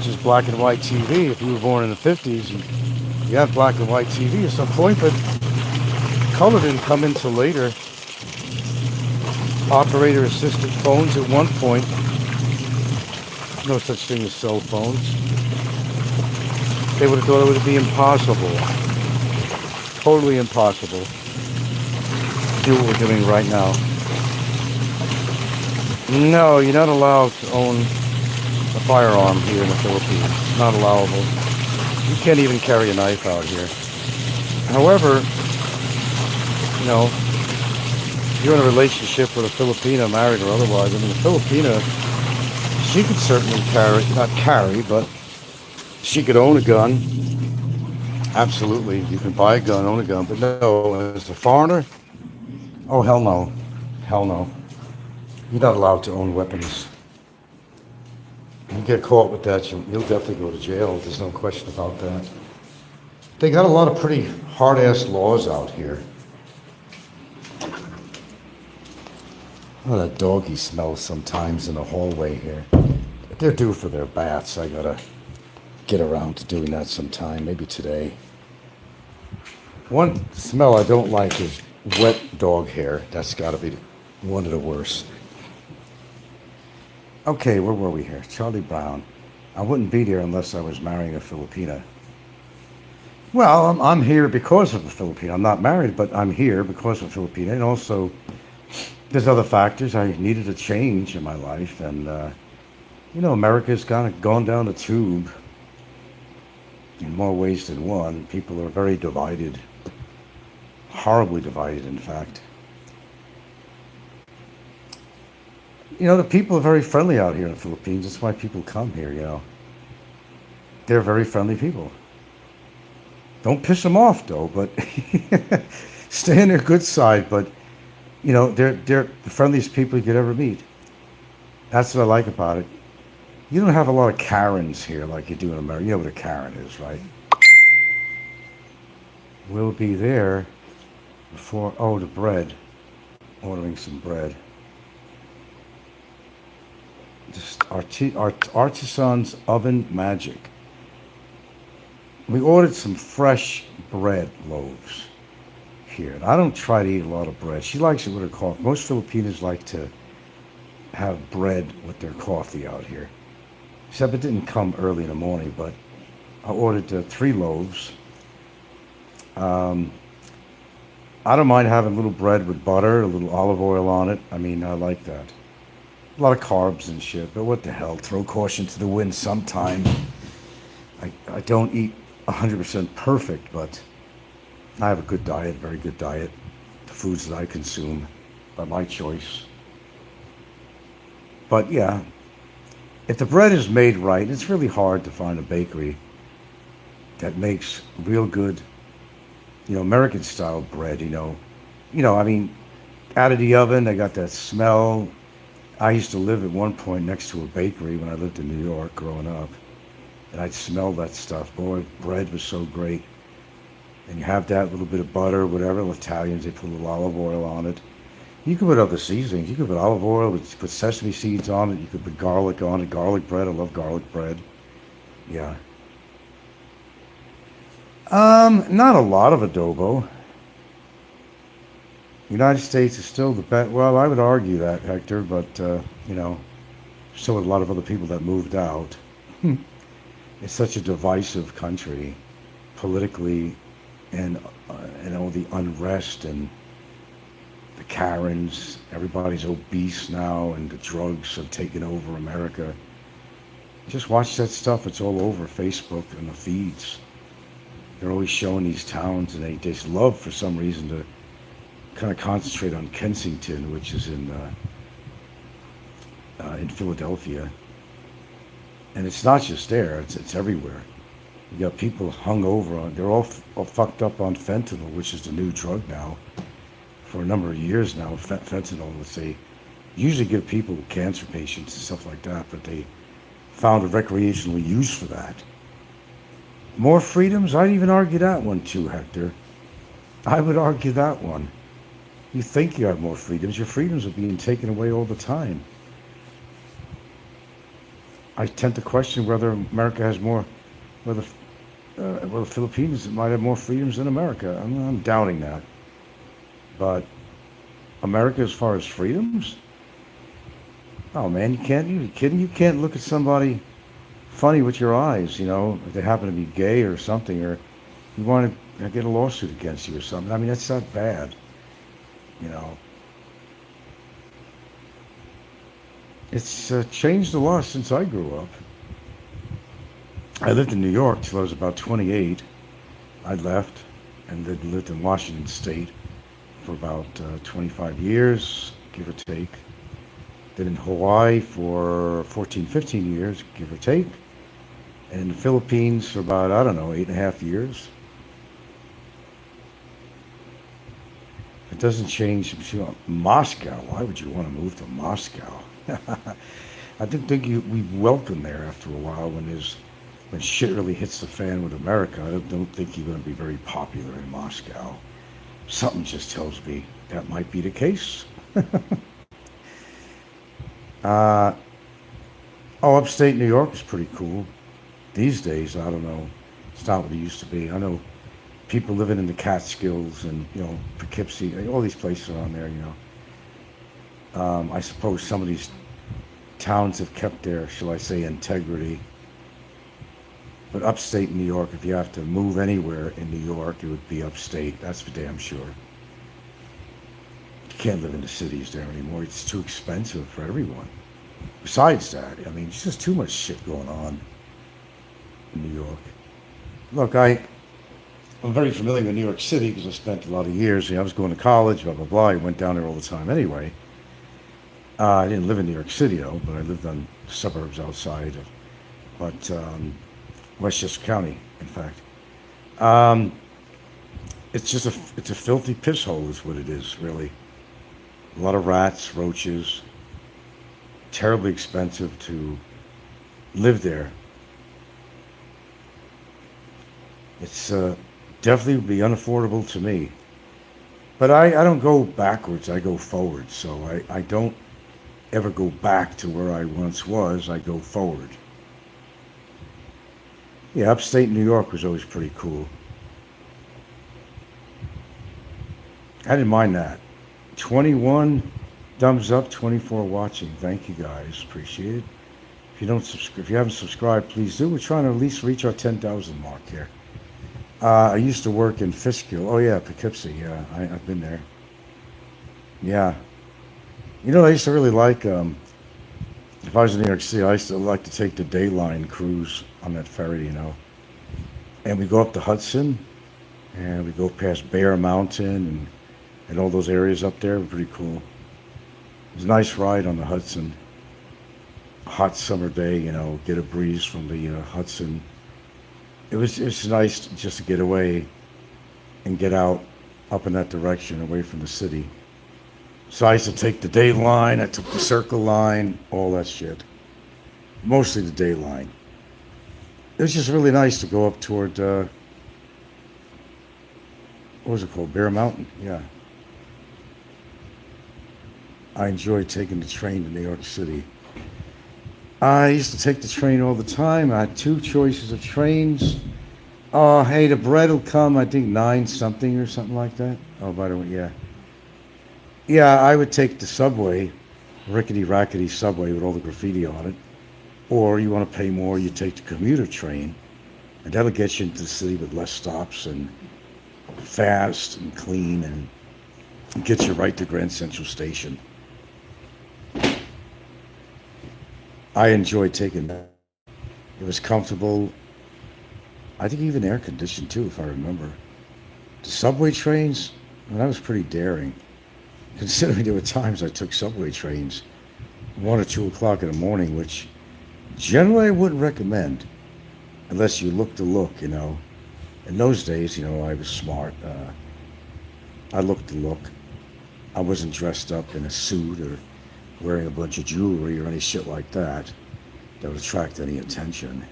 just black and white TV. If you were born in the 50s, you had black and white TV at some point, but color didn't come until later. Operator-assisted phones at one point. No such thing as cell phones. They would have thought it would be impossible. Totally impossible to do what we're doing right now. No, you're not allowed to own a firearm here in the Philippines. It's not allowable. You can't even carry a knife out here. However, if you're in a relationship with a Filipina, married or otherwise, I mean, a Filipina, she could certainly not carry, but she could own a gun. Absolutely. You can buy a gun, own a gun, but no, as a foreigner, oh, hell no. Hell no. You're not allowed to own weapons. You get caught with that, you'll definitely go to jail. There's no question about that. They got a lot of pretty hard-ass laws out here. Oh, that doggy smells sometimes in the hallway here. They're due for their baths. I gotta get around to doing that sometime, maybe today. One smell I don't like is wet dog hair. That's gotta be one of the worst. Okay, where were we here? Charlie Brown. I wouldn't be there unless I was marrying a Filipina. Well, I'm here because of a Filipina. I'm not married, but I'm here because of a Filipina. And also, there's other factors. I needed a change in my life. And, America's kind of gone down the tube in more ways than one. People are very divided. Horribly divided, in fact. The people are very friendly out here in the Philippines. That's why people come here, They're very friendly people. Don't piss them off, though, but stay on their good side. But, they're the friendliest people you could ever meet. That's what I like about it. You don't have a lot of Karens here like you do in America. You know what a Karen is, right? We'll be there before, the bread. Ordering some bread. Just artisan's oven magic. we ordered some fresh bread loaves here. And I don't try to eat a lot of bread. She likes it with her coffee. Most Filipinos like to have bread with their coffee out here. Except it didn't come early in the morning, but I ordered 3 loaves. Um, I don't mind having a little bread with butter, a little olive oil on it. I mean, I like that. A lot of carbs and shit, but what the hell? Throw caution to the wind sometime. I don't eat 100% perfect, but I have a good diet, very good diet. The foods that I consume by my choice. But yeah, if the bread is made right, it's really hard to find a bakery that makes real good, American style bread, I mean, out of the oven, they got that smell. I used to live at one point next to a bakery when I lived in New York growing up. And I'd smell that stuff. Boy, bread was so great. And you have that little bit of butter, whatever. The Italians, they put a little olive oil on it. You could put other seasonings. You could put olive oil, put sesame seeds on it. You could put garlic on it. Garlic bread. I love garlic bread. Yeah. Not a lot of adobo. United States is still the best. Well, I would argue that, Hector, but, so would a lot of other people that moved out. It's such a divisive country, politically, and all the unrest and the Karens. Everybody's obese now, and the drugs have taken over America. Just watch that stuff. It's all over Facebook and the feeds. They're always showing these towns, and they just love, for some reason, to kind of concentrate on Kensington, which is in Philadelphia. And it's not just there; it's everywhere. You got people hung over on. They're all fucked up on fentanyl, which is the new drug now. For a number of years now, fentanyl, they usually give people, cancer patients and stuff like that, but they found a recreational use for that. More freedoms? I'd even argue that one too, Hector. I would argue that one. You think you have more freedoms. Your freedoms are being taken away all the time. I tend to question whether America has more, whether the Philippines might have more freedoms than America. I'm doubting that. But America, as far as freedoms? Oh man, you kidding? You can't look at somebody funny with your eyes, if they happen to be gay or something, or you want to get a lawsuit against you or something. I mean, that's not bad, It's changed a lot since I grew up. I lived in New York till I was about 28. I left and then lived in Washington State for about 25 years, give or take. Then in Hawaii for 14, 15 years, give or take. And in the Philippines for about, 8.5 years. It doesn't change. Moscow, why would you want to move to Moscow? I didn't think you'd be welcome there after a while when shit really hits the fan with America. I don't think you're going to be very popular in Moscow. Something just tells me that might be the case. Upstate New York is pretty cool. These days, I don't know. It's not what it used to be. I know people living in the Catskills and, Poughkeepsie, all these places around there, I suppose some of these towns have kept their, shall I say, integrity. But upstate New York, if you have to move anywhere in New York, it would be upstate. That's for damn sure. You can't live in the cities there anymore. It's too expensive for everyone. Besides that, I mean, it's just too much shit going on in New York. Look, I'm very familiar with New York City because I spent a lot of years. I was going to college, blah, blah, blah. I went down there all the time anyway. I didn't live in New York City, though, but I lived on suburbs outside of, Westchester County, in fact. It's a filthy piss hole is what it is, really. A lot of rats, roaches. Terribly expensive to live there. It's definitely would be unaffordable to me. But I don't go backwards, I go forward. So I don't ever go back to where I once was, I go forward. Yeah, upstate New York was always pretty cool. I didn't mind that. 21 thumbs up, 24 watching. Thank you guys. Appreciate it. If you don't subscribe, if you haven't subscribed, please do. We're trying to at least reach our 10,000 mark here. I used to work in Fishkill. Oh yeah, Poughkeepsie. Yeah, I've been there. Yeah. You know, I used to really like. If I was in New York City, I used to like to take the Dayline cruise on that ferry. And we go up the Hudson, and we go past Bear Mountain and all those areas up there. Were pretty cool. It was a nice ride on the Hudson. Hot summer day, get a breeze from the Hudson. It's nice just to get away and get out up in that direction, away from the city. So I used to take the day line, I took the Circle line, all that shit. Mostly the day line. It was just really nice to go up toward, what was it called? Bear Mountain? Yeah. I enjoyed taking the train to New York City. I used to take the train all the time. I had two choices of trains. Oh, hey, the bread will come, I think 9 something or something like that. Oh, by the way, yeah. Yeah, I would take the subway, rickety rackety subway with all the graffiti on it. Or you want to pay more, you take the commuter train, and that'll get you into the city with less stops and fast and clean and get you right to Grand Central Station. I enjoyed taking that. It was comfortable. I think even air conditioned too, if I remember. The subway trains, well, that was pretty daring. Considering there were times I took subway trains 1 or 2 o'clock in the morning, which generally I wouldn't recommend unless you look the look. In those days, I was smart. I looked the look. I wasn't dressed up in a suit or wearing a bunch of jewelry or any shit like that would attract any attention.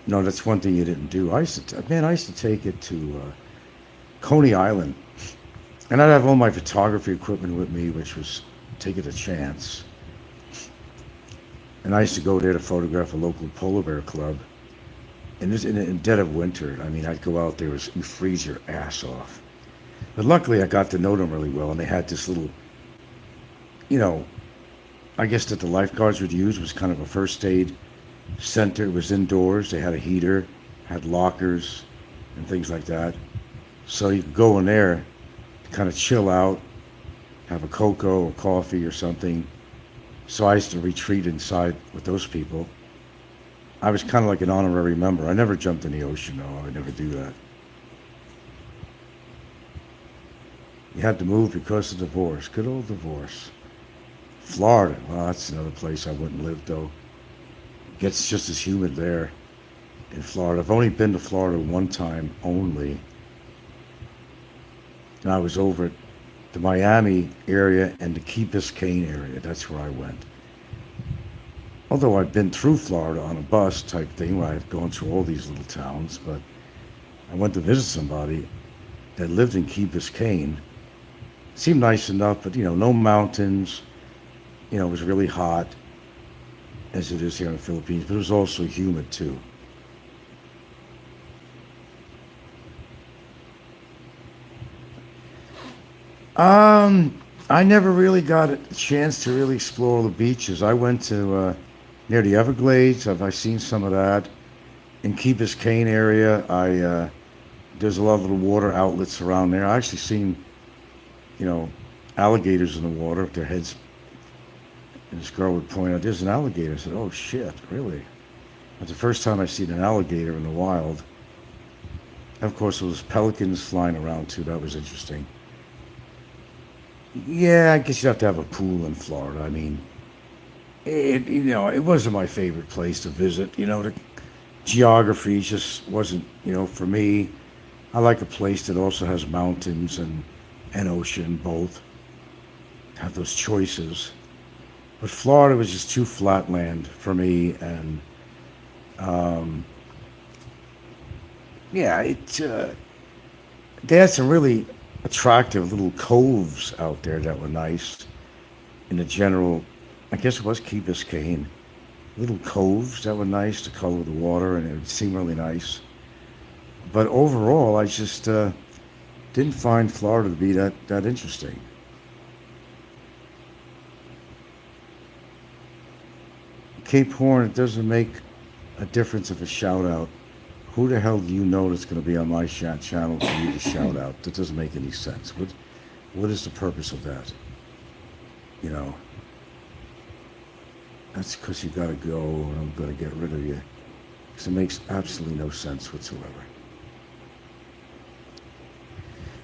No, that's one thing you didn't do. I used to take it to Coney Island, and I'd have all my photography equipment with me, which was taking a chance. And I used to go there to photograph a local polar bear club. And this in the dead of winter, I'd go out there, you freeze your ass off. But luckily, I got to know them really well, and they had this little, I guess that the lifeguards would use was kind of a first aid center. It was indoors. They had a heater, had lockers, and things like that. So you could go in there to kind of chill out, have a cocoa or coffee or something. So I used to retreat inside with those people. I was kind of like an honorary member. I never jumped in the ocean, though. I would never do that. You had to move because of divorce. Good old divorce. Florida. Well, that's another place I wouldn't live, though. It gets just as humid there in Florida. I've only been to Florida one time only. And I was over at the Miami area and the Key Biscayne area. That's where I went. Although I've been through Florida on a bus type thing where I've gone through all these little towns, but I went to visit somebody that lived in Key Biscayne. Seemed nice enough, but no mountains. It was really hot, as it is here in the Philippines, but it was also humid too. I never really got a chance to really explore the beaches. I went to near the Everglades. I've seen some of that. In Key Biscayne area, there's a lot of little water outlets around there. I actually seen, alligators in the water with their heads. And this girl would point out, there's an alligator. I said, oh shit, really? That's the first time I've seen an alligator in the wild. And of course, there was pelicans flying around too. That was interesting. Yeah, I guess you have to have a pool in Florida. It wasn't my favorite place to visit. The geography just wasn't, for me. I like a place that also has mountains and ocean, both. Have those choices. But Florida was just too flat land for me, and they had some really attractive little coves out there that were nice in the general. I guess it was Key Biscayne. little coves that were nice, the color of the water, and it would seem really nice. But overall, I just didn't find Florida to be that interesting. Cape Horn, it doesn't make a difference if a shout out. Who the hell do you know that's going to be on my channel for you to shout out? That doesn't make any sense. What is the purpose of that? You know, that's because you got to go and I'm going to get rid of you. Because it makes absolutely no sense whatsoever.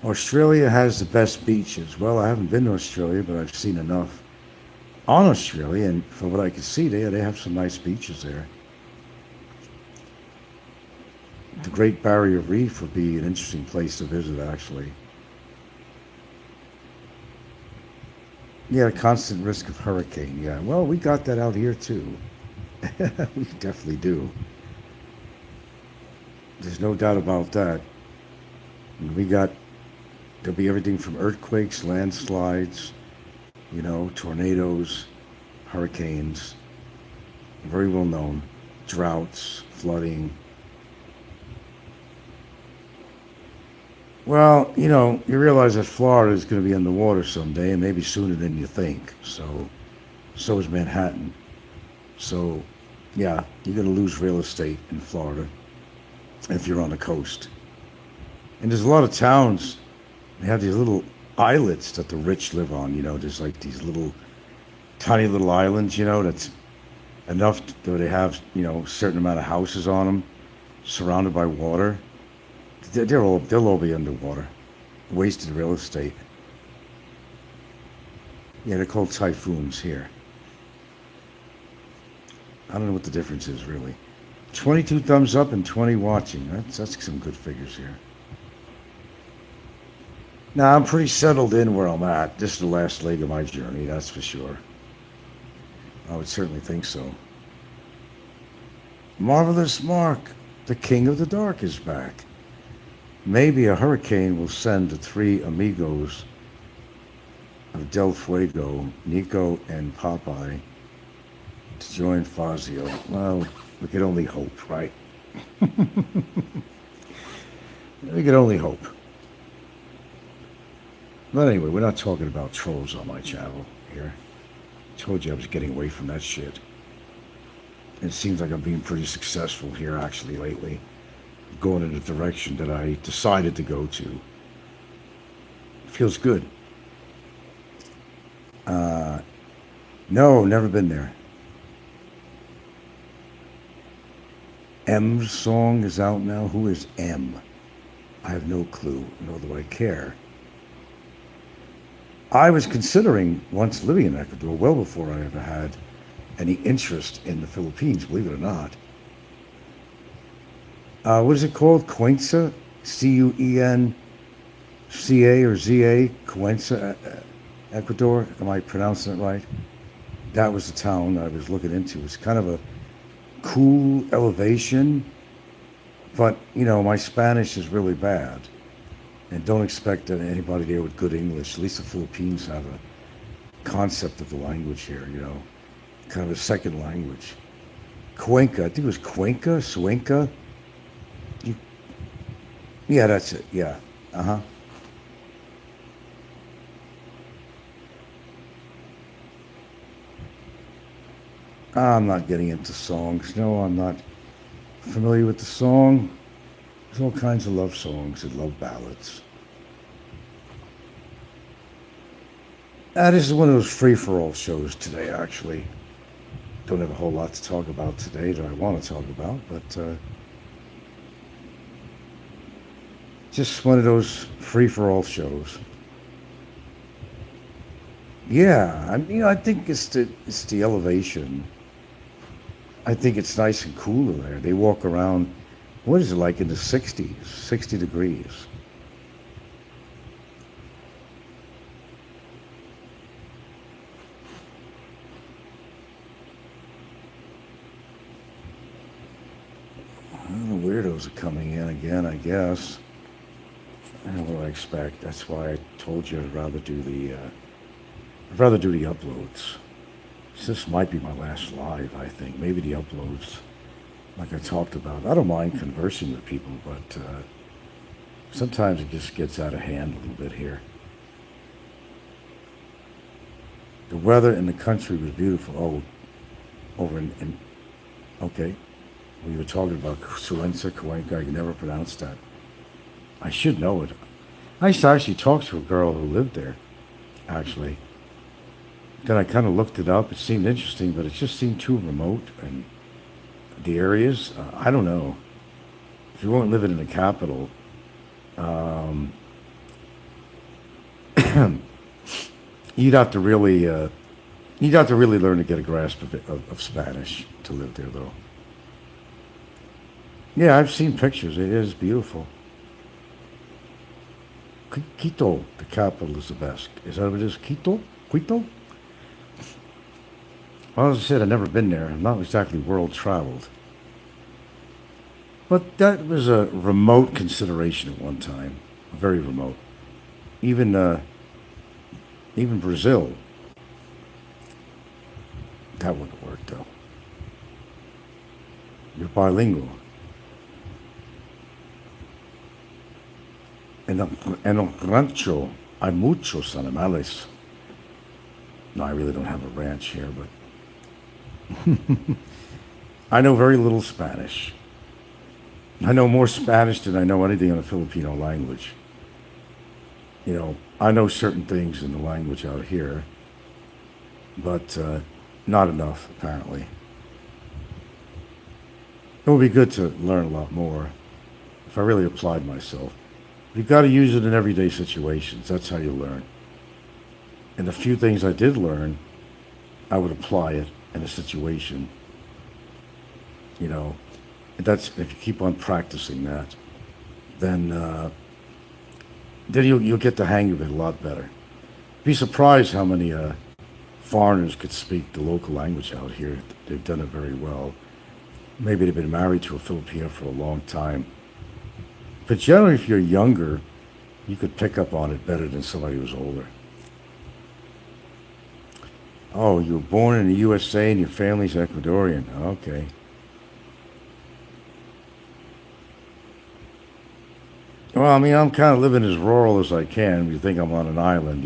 Australia has the best beaches. Well, I haven't been to Australia, but I've seen enough on Australia, and from what I can see, they have some nice beaches there. The Great Barrier Reef would be an interesting place to visit, actually. Yeah, constant risk of hurricane. Yeah, well, we got that out here too. We definitely do. There's no doubt about that. There'll be everything from earthquakes, landslides, tornadoes, hurricanes, very well known, droughts, flooding. Well, you realize that Florida is going to be underwater someday, and maybe sooner than you think. So is Manhattan. So, yeah, you're going to lose real estate in Florida if you're on the coast. And there's a lot of towns, they have these little islets that the rich live on, there's like these tiny little islands, that's enough that they have, a certain amount of houses on them, surrounded by water. They'll all be underwater. Wasted real estate. Yeah, they're called typhoons here. I don't know what the difference is, really. 22 thumbs up and 20 watching. That's some good figures here. Now, I'm pretty settled in where I'm at. This is the last leg of my journey, that's for sure. I would certainly think so. Marvelous Mark, the King of the Dark, is back. Maybe a hurricane will send the three amigos of Del Fuego, Nico and Popeye, to join Fazio. Well, we could only hope, right? We could only hope. But anyway, we're not talking about trolls on my channel here. I told you I was getting away from that shit. It seems like I'm being pretty successful here, actually, lately. Going in the direction that I decided to go to. Feels good. No, never been there. M's song is out now. Who is M? I have no clue, nor do I care. I was considering once living in Ecuador, well before I ever had any interest in the Philippines, believe it or not. What is it called? Cuenca? Cuenca or ZA? Cuenca, Ecuador? Am I pronouncing it right? That was the town I was looking into. It's kind of a cool elevation, but, my Spanish is really bad. And don't expect that anybody there with good English. At least the Philippines have a concept of the language here, kind of a second language. Cuenca, I think it was Cuenca, Suenca. Yeah, that's it. Yeah. Uh-huh. I'm not getting into songs. No, I'm not familiar with the song. There's all kinds of love songs and love ballads. This is one of those free-for-all shows today, actually. Don't have a whole lot to talk about today that I want to talk about, but just one of those free-for-all shows. Yeah, I think it's the elevation. I think it's nice and cooler there. They walk around, what is it like in the 60s, 60 degrees. Well, the weirdos are coming in again, I guess. What do I expect? That's why I told you I'd rather do the uploads. This might be my last live, I think. Maybe the uploads, like I talked about. I don't mind conversing with people, but sometimes it just gets out of hand a little bit here. The weather in the country was beautiful. Oh, over in okay. We were talking about Cuenca. I can never pronounce that. I should know it. I used to actually talk to a girl who lived there, actually. Then I kind of looked it up. It seemed interesting, but it just seemed too remote. And the areas, I don't know. If you weren't living in the capital, um, you'd have to really learn to get a grasp of Spanish to live there, though. Yeah, I've seen pictures. It is beautiful. Quito, the capital, is the best. Is that what it is? Quito? Quito? Well, as I said, I've never been there. I'm not exactly world traveled. But that was a remote consideration at one time. Very remote. Even even Brazil, that wouldn't work though. You're bilingual. En el rancho hay muchos animales. No, I really don't have a ranch here, but I know very little Spanish. I know more Spanish than I know anything in the Filipino language. I know certain things in the language out here, but not enough, apparently. It would be good to learn a lot more if I really applied myself. You've got to use it in everyday situations. That's how you learn. And the few things I did learn, I would apply it in a situation. You know, that's if you keep on practicing that, then you'll get the hang of it a lot better. Be surprised how many foreigners could speak the local language out here. They've done it very well. Maybe they've been married to a Filipino for a long time. But generally, if you're younger, you could pick up on it better than somebody who's older. Oh, you were born in the USA and your family's Ecuadorian. Okay. Well, I mean, I'm kind of living as rural as I can. You think I'm on an island.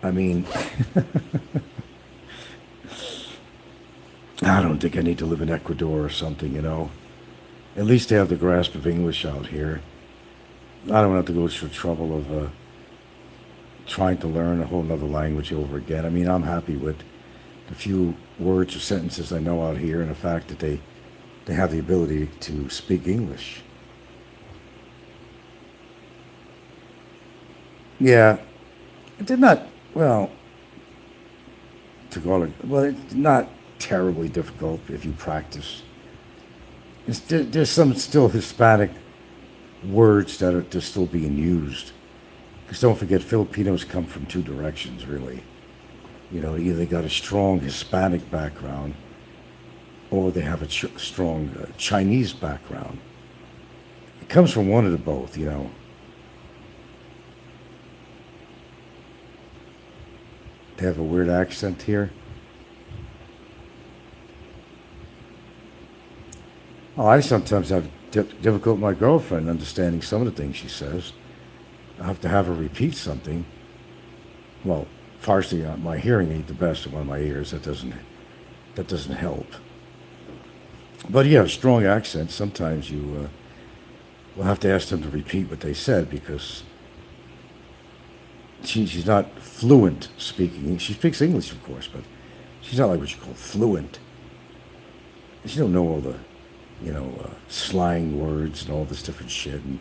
I mean, I don't think I need to live in Ecuador or something. At least they have the grasp of English out here. I don't have to go through the trouble of trying to learn a whole other language over again. I mean, I'm happy with the few words or sentences I know out here and the fact that they have the ability to speak English. Yeah, it did not, well, it's not terribly difficult if you practice. There's some still Hispanic words that are just still being used. Because don't forget, Filipinos come from two directions, really. Either they got a strong Hispanic background or they have a strong Chinese background. It comes from one of the both. They have a weird accent here. Oh, I sometimes have difficult with my girlfriend understanding some of the things she says. I have to have her repeat something. Well, partially my hearing ain't the best in one of my ears. That doesn't help. But yeah, strong accent. Sometimes you will have to ask them to repeat what they said because she's not fluent speaking. She speaks English, of course, but she's not like what you call fluent. She don't know all the slang words and all this different shit. And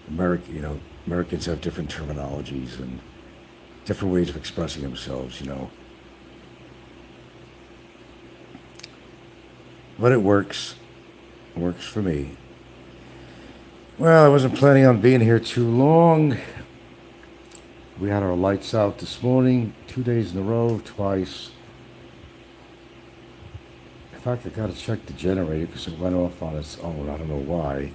Americans have different terminologies and different ways of expressing themselves. But it works. It works for me. Well, I wasn't planning on being here too long. We had our lights out this morning, 2 days in a row, twice. In fact, I got to check the generator because it went off on its own. I don't know why.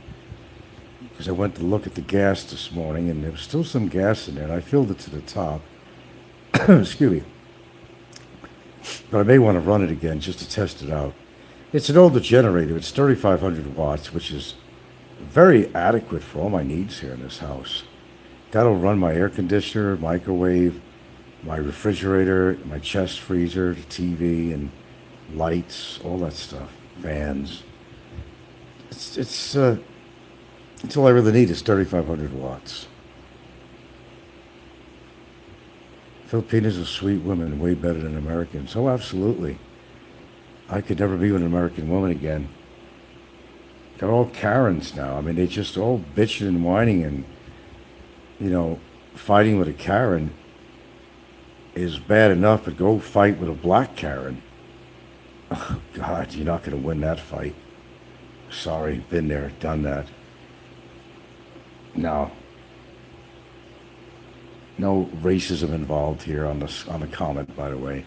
Because I went to look at the gas this morning and there was still some gas in there and I filled it to the top. Excuse me. but I may want to run it again just to test it out. It's an older generator. It's 3,500 watts, which is very adequate for all my needs here in this house. That'll run my air conditioner, microwave, my refrigerator, my chest freezer, the TV, and lights, all that stuff, fans. It's all I really need is 3,500 watts. Filipinos are sweet women, way better than Americans. Oh, absolutely. I could never be with an American woman again. They're all Karens now. I mean, they just all bitching and whining and, fighting with a Karen is bad enough, but go fight with a black Karen. Oh, God, you're not going to win that fight. Sorry, been there, done that. No. No racism involved here on the comment, by the way.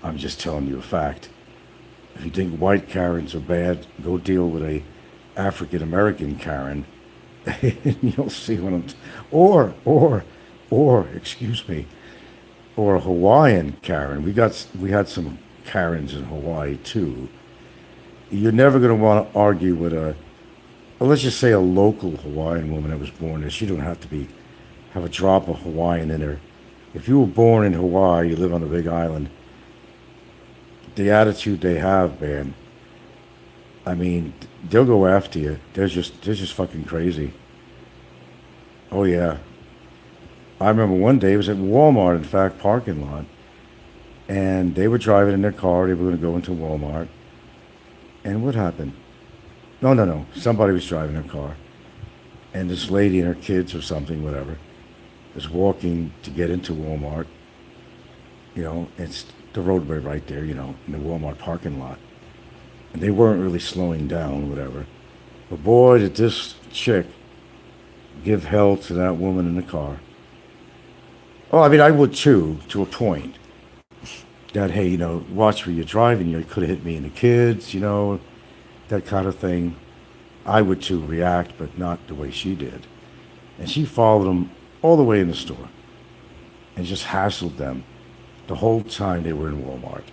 I'm just telling you a fact. If you think white Karens are bad, go deal with a African American Karen, and you'll see what excuse me, or a Hawaiian Karen. We had some Karens in Hawaii too. You're never going to want to argue with let's just say a local Hawaiian woman that was born there. She don't have to have a drop of Hawaiian in her. If you were born in Hawaii, you live on a big island, the attitude they have, man, I mean, they'll go after you. They're just fucking crazy. Oh yeah. I remember one day, it was at Walmart, in fact, parking lot, and they were driving in their car. They were going to go into Walmart. And what happened? No. Somebody was driving their car. And this lady and her kids or something, whatever, was walking to get into Walmart. It's the roadway right there, in the Walmart parking lot. And they weren't really slowing down, whatever. But boy, did this chick give hell to that woman in the car. Oh, I mean, I would too, to a point. That, hey, watch where you're driving. You could have hit me and the kids, that kind of thing. I would too react, but not the way she did. And she followed them all the way in the store and just hassled them the whole time they were in Walmart.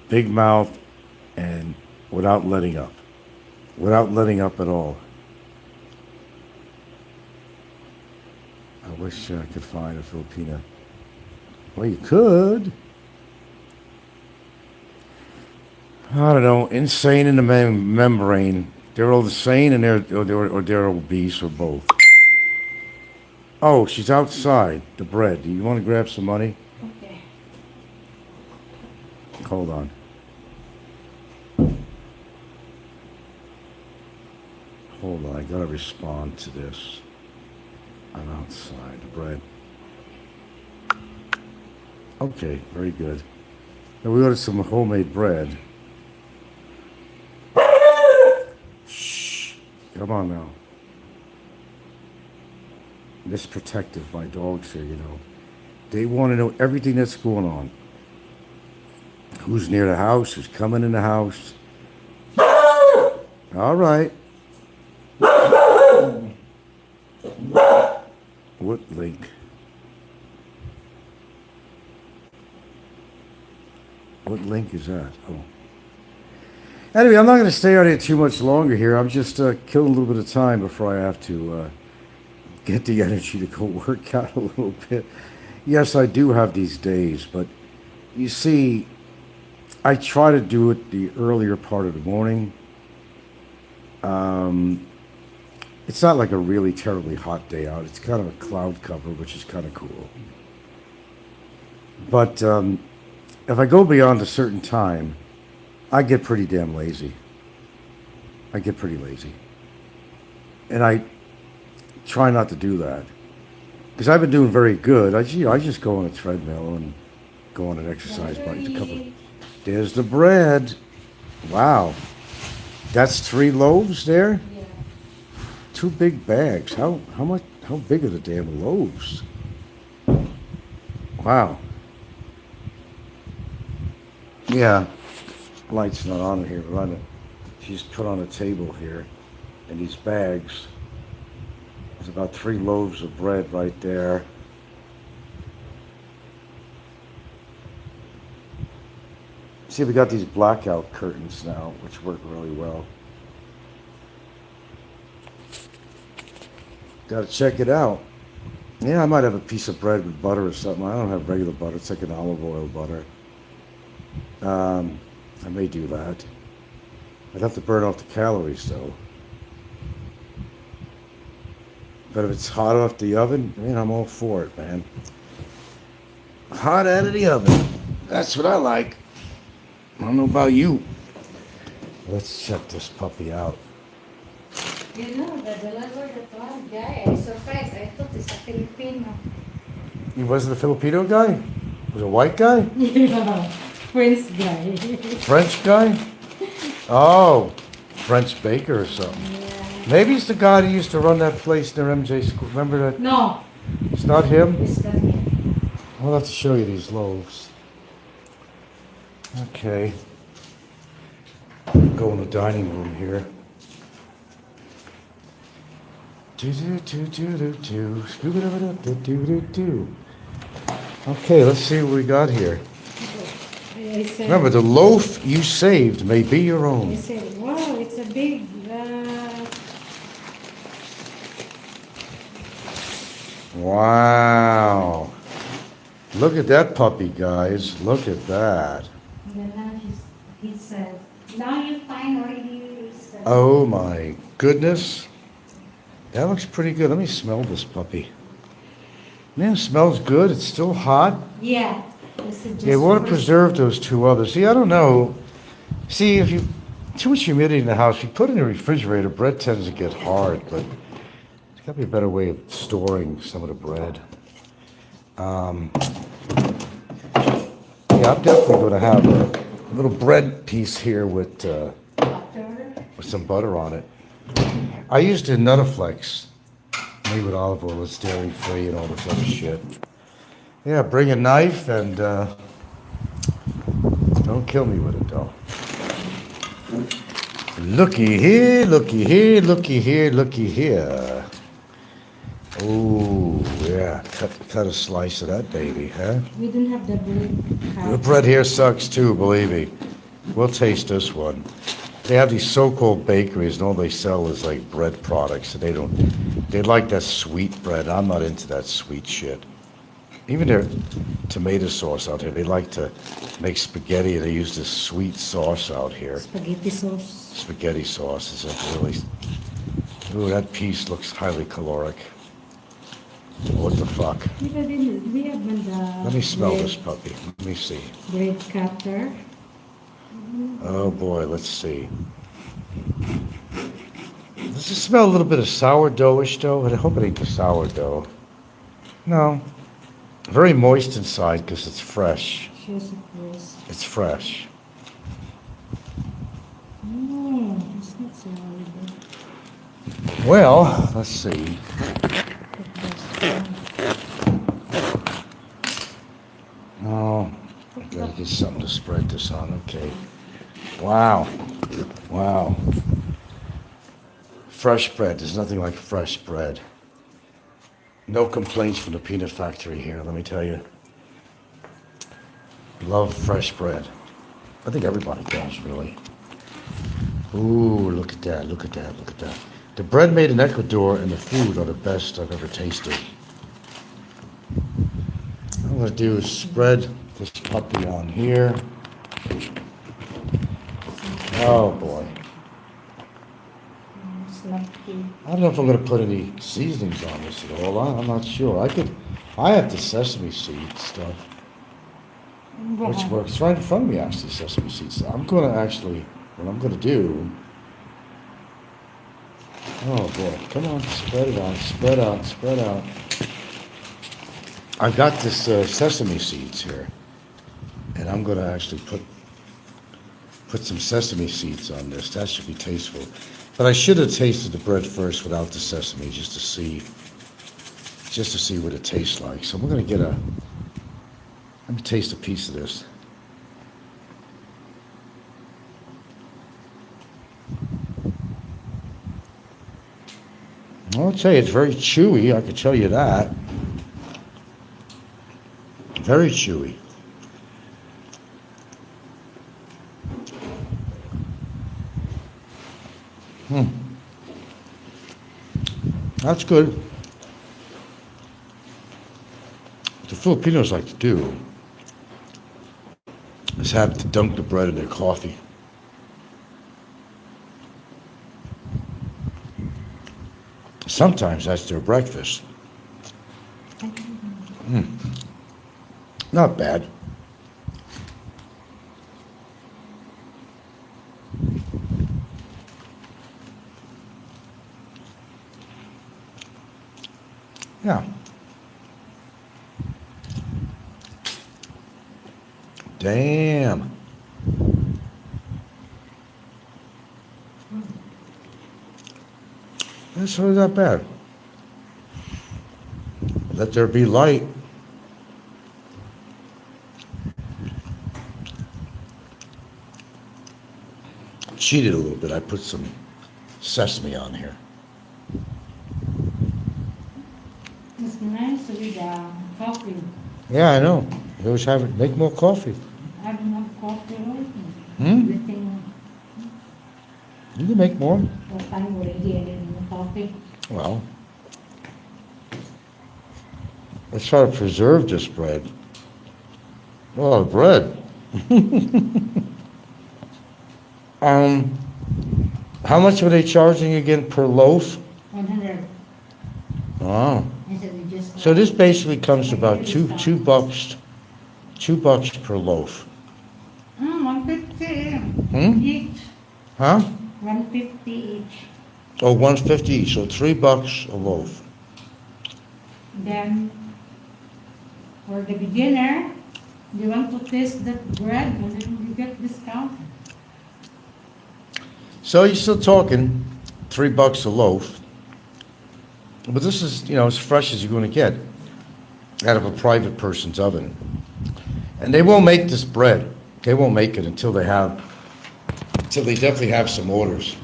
Big mouth and without letting up. Without letting up at all. I wish I could find a Filipina. Well, you could. I don't know. Insane in the membrane. They're all insane and they're obese or both. Oh, she's outside. The bread. Do you want to grab some money? Okay. Hold on. Hold on. I gotta respond to this. I'm outside. The bread. Okay, very good. Now we ordered some homemade bread. Shh. Come on now. Miss Protective, my dogs here, They want to know everything that's going on. Who's near the house, who's coming in the house. All right. What link? What link is that? Oh. Anyway, I'm not going to stay on here too much longer here. I'm just killing a little bit of time before I have to get the energy to go work out a little bit. Yes, I do have these days, but you see, I try to do it the earlier part of the morning. It's not like a really terribly hot day out. It's kind of a cloud cover, which is kind of cool. But if I go beyond a certain time, I get pretty damn lazy. I get pretty lazy. And I try not to do that. Because I've been doing very good. I just go on a treadmill and go on an exercise bike. There's the bread. Wow. That's 3 loaves there? Yeah. 2 big bags. How big are the damn loaves? Wow. Yeah. Light's not on here, but she's put on a table here. And these bags. There's about 3 loaves of bread right there. See, we got these blackout curtains now, which work really well. Gotta check it out. Yeah, I might have a piece of bread with butter or something. I don't have regular butter. It's like an olive oil butter. I may do that. I'd have to burn off the calories, though. But if it's hot off the oven, man, I'm all for it, man. Hot out of the oven. That's what I like. I don't know about you. Let's check this puppy out. You know, the delivery that one guy, I surprised. I thought it's a Filipino. He wasn't a Filipino guy? He was a white guy? Yeah, French guy. French guy? Oh, French baker or something. Yeah. Maybe it's the guy who used to run that place near MJ School. Remember that? No, It's not him? it's not him. I'll have to show you these loaves. Okay. Go in the dining room here. Okay, let's see what we got here. I said, Remember, the loaf you saved may be your I own. said, wow, it's a big. Wow. Look at that puppy, guys. Look at that. And then now he said, now you find already. Oh my goodness. That looks pretty good. Let me smell this puppy. Man, it smells good. It's still hot. Yeah. This is just They want to for- preserve those two others. See, I don't know. See, if you too much humidity in the house, if you put it in the refrigerator, bread tends to get hard. But there's got to be a better way of storing some of the bread. Yeah, I'm definitely going to have a little bread piece here with butter. some butter on it. I used a Nutaflex made with olive oil. It's dairy free and all this other shit. Yeah, bring a knife and don't kill me with it though. Looky here, looky here, looky here, looky here. Oh yeah, cut a slice of that baby, huh? We don't have the bread. The bread here sucks too, believe me. We'll taste this one. They have these so-called bakeries, and all they sell is like bread products. And they like that sweet bread. I'm not into that sweet shit. Even their tomato sauce out here, they like to make spaghetti, and they use this sweet sauce out here. Spaghetti sauce. Spaghetti sauce is like really. Ooh, that piece looks highly caloric. What the fuck? We have the Let me smell bread, this puppy. Let me see. bread cutter. Oh boy, let's see. Does it smell a little bit of sourdough-ish though? I hope it ain't the sourdough. No. Very moist inside because it's fresh. Shows of course. It's fresh. No, it's not so horrible. Well, let's see. Oh, I gotta get something to spread this on. Okay. Wow. Wow. Fresh bread. There's nothing like fresh bread. No complaints from the peanut factory here, let me tell you. Love fresh bread. I think everybody does, really. Ooh, look at that, look at that, look at that. The bread made in Ecuador and the food are the best I've ever tasted. What I'm gonna do is spread this puppy on here. Oh boy. It's not good. I don't know if I'm gonna put any seasonings on this at all. I'm not sure. I have the sesame seed stuff, which works. It's right in front of me, actually, sesame seed stuff. I'm gonna actually, what I'm gonna do, oh boy, come on, spread it out, spread out, spread out. I've got this sesame seeds here, and I'm gonna actually put some sesame seeds on this. That should be tasteful. But I should have tasted the bread first without the sesame, just to see what it tastes like. So we're gonna let me taste a piece of this. I'll tell you, it's very chewy, I can tell you that. Very chewy. That's good. What the Filipinos like to do is have to dunk the bread in their coffee. Sometimes that's their breakfast. Not bad. Yeah. Damn. That's really not bad. Let there be light. Cheated a little bit. I put some sesame on here. It's nice with coffee. Yeah, I know. You always have it. Make more coffee. I don't have coffee already. Hmm? Everything You can make more. was time already in the coffee. Well, let's try to preserve this bread. Oh, bread. How much were they charging again per loaf? 100. Oh, I said we just. so this basically comes to about two bucks, $2 per loaf. 150 each. Huh? 150 each. Oh, 150 each, so $3 a loaf. Then, for the beginner, you want to taste that bread and then you get discount. So you're still talking $3 a loaf. But this is, as fresh as you're going to get out of a private person's oven. And they won't make this bread. They won't make it until they definitely have some orders.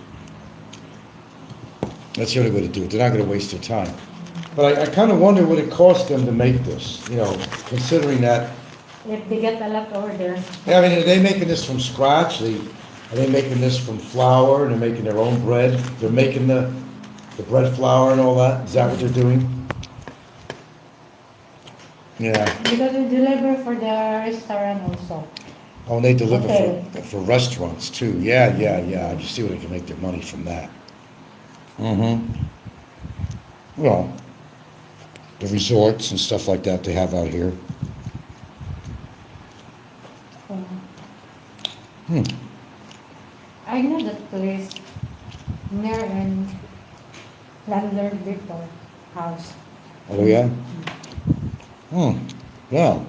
That's the only way to do it. They're not going to waste their time. But I kind of wonder what it costs them to make this, considering that. If they get a lot orders. Yeah, I mean, are they making this from scratch? Are they making this from flour and they're making their own bread? They're making the bread flour and all that? Is that what they're doing? Yeah. Because we deliver for the restaurant also. Oh, and they deliver Okay. for restaurants too. Yeah. I just see where they can make their money from that. Well, the resorts and stuff like that they have out here. I know that place near in Landlord Victor house. Oh, yeah? Yeah.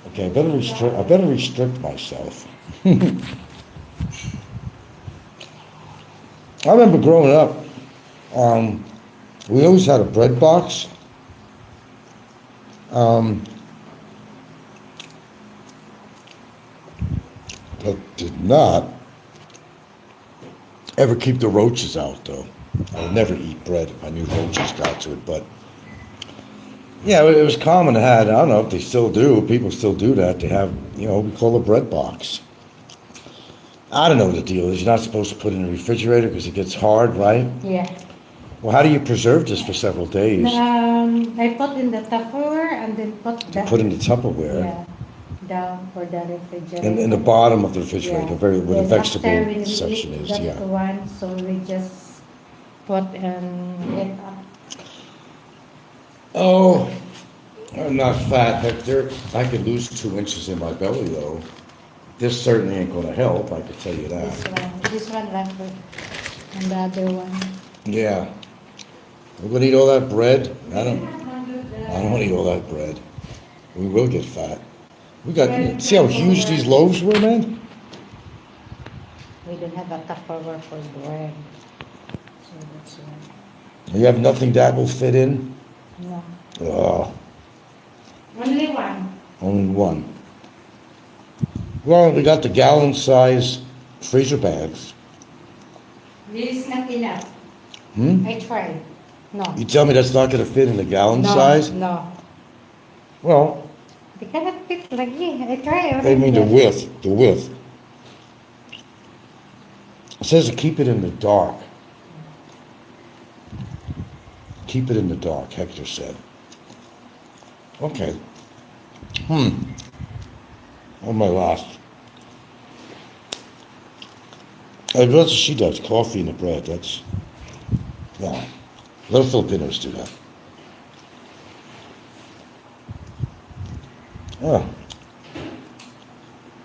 Okay, I better restrict myself. I remember growing up, we always had a bread box. But did not ever keep the roaches out, though. I would never eat bread if I knew roaches got to it, but yeah, it was common to have. I don't know if they still do. People still do that. They have, we call a bread box. I don't know what the deal is. You're not supposed to put it in the refrigerator because it gets hard, right? Yeah. Well, how do you preserve this for several days? I put in the Tupperware and then Put in the Tupperware. Yeah. Down for the refrigerator. In the bottom of the refrigerator, Yeah. where the Then vegetable after when we section eat is, that yeah. one, so we just put it up. Oh, I'm not fat, Hector. I could lose 2 inches in my belly, though. This certainly ain't gonna help, I can tell you that. This one left and the other one. Yeah. We're gonna eat all that bread? I don't wanna eat all that bread. We will get fat. See how huge these loaves were, man? We don't have a Tupperware for bread. So that's why. You have nothing that will fit in? No. Oh, Only one. only one. Well, we got the gallon size freezer bags. This is not enough. I tried. No. You tell me that's not gonna fit in the gallon No, size? No. Well, They cannot fit like this. I tried. I mean the width. It says to keep it in the dark. Keep it in the dark, Hector said. Okay. Oh my last. That's what she does, coffee and the bread. That's, no. A lot of Filipinos do that. Oh.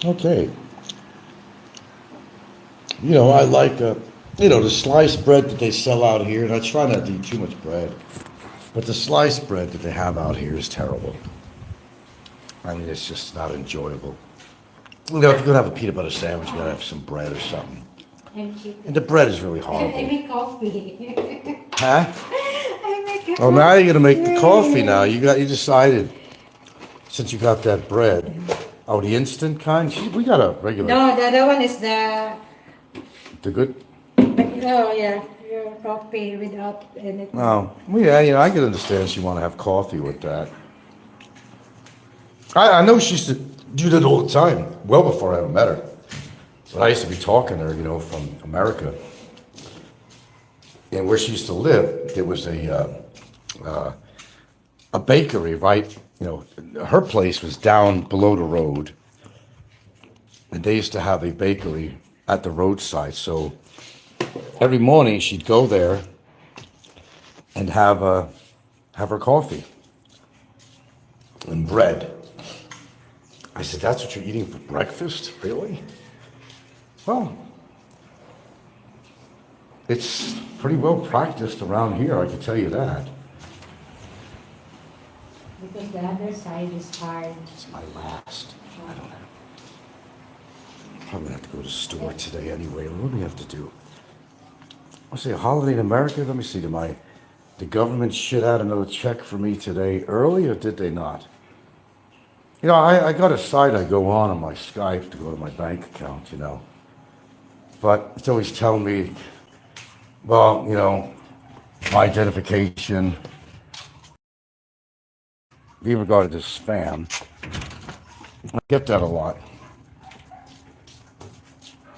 Okay. You know, I like, the sliced bread that they sell out here, and I try not to eat too much bread, but the sliced bread that they have out here is terrible. I mean, it's just not enjoyable. You know, if you're going to have a peanut butter sandwich, you got to have some bread or something. And the bread is really I horrible. make coffee. Huh? I make Oh, now you're going to make the coffee now. You decided, since you got that bread. Oh, the instant kind? We got a regular. No, the other one is the good? oh yeah, your coffee without anything. Oh, well, yeah, I can understand she want to have coffee with that. I know she used to do that all the time, well before I ever met her. But I used to be talking to her, from America. And where she used to live, there was a bakery, right? Her place was down below the road. And they used to have a bakery at the roadside. So every morning she'd go there and have her coffee and bread. I said, that's what you're eating for breakfast? Really? Well, it's pretty well practiced around here, I can tell you that. Because the other side is hard. It's my last. I don't know. I'm probably going to have to go to the store today anyway. What do we have to do? I'll say a holiday in America? Let me see. Did the government shit out another check for me today early, or did they not? I got a site I go on my Skype to go to my bank account, But it's always telling me, well, my identification, being regarded as spam. I get that a lot.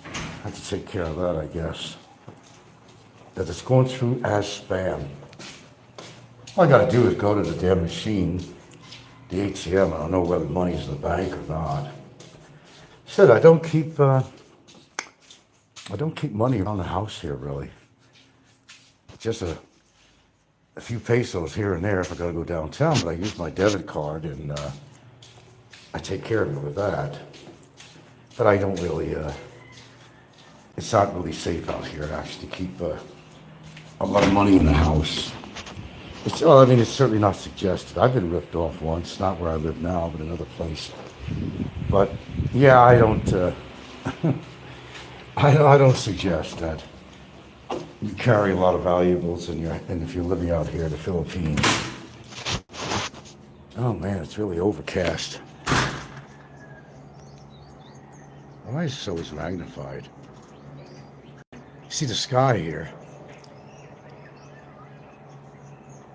I have to take care of that, I guess. That it's going through as spam. All I got to do is go to the damn machine, the ATM. I don't know whether money's in the bank or not. Said I don't keep money around the house here, really. Just a few pesos here and there if I got to go downtown, but I use my debit card and I take care of it with that. But I don't really, it's not really safe out here actually to keep a lot of money in the house. It's certainly not suggested. I've been ripped off once, not where I live now, but another place. But yeah, I don't, I don't suggest that you carry a lot of valuables and if you're living out here in the Philippines. Oh man, it's really overcast. Why is this always magnified? See the sky here.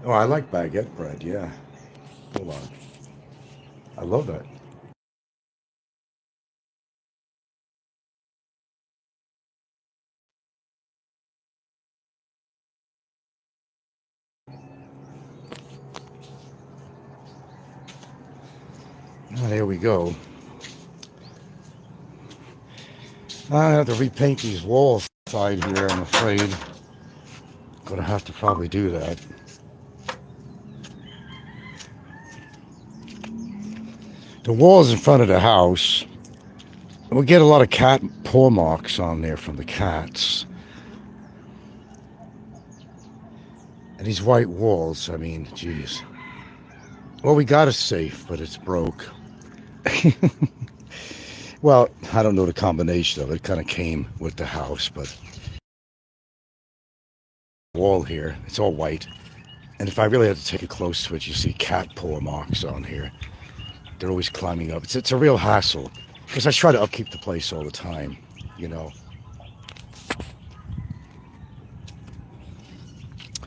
Oh, I like baguette bread, yeah. Hold on. I love that. Oh, there we go. I have to repaint these walls inside here, I'm afraid. Gonna have to probably do that. The walls in front of the house, we get a lot of cat paw marks on there from the cats. And these white walls, geez. Well, we got a safe, but it's broke. Well, I don't know the combination of it. It kind of came with the house, but wall here, it's all white. And if I really had to take it close to it, you see cat paw marks on here. They're always climbing up. It's a real hassle because I try to upkeep the place all the time,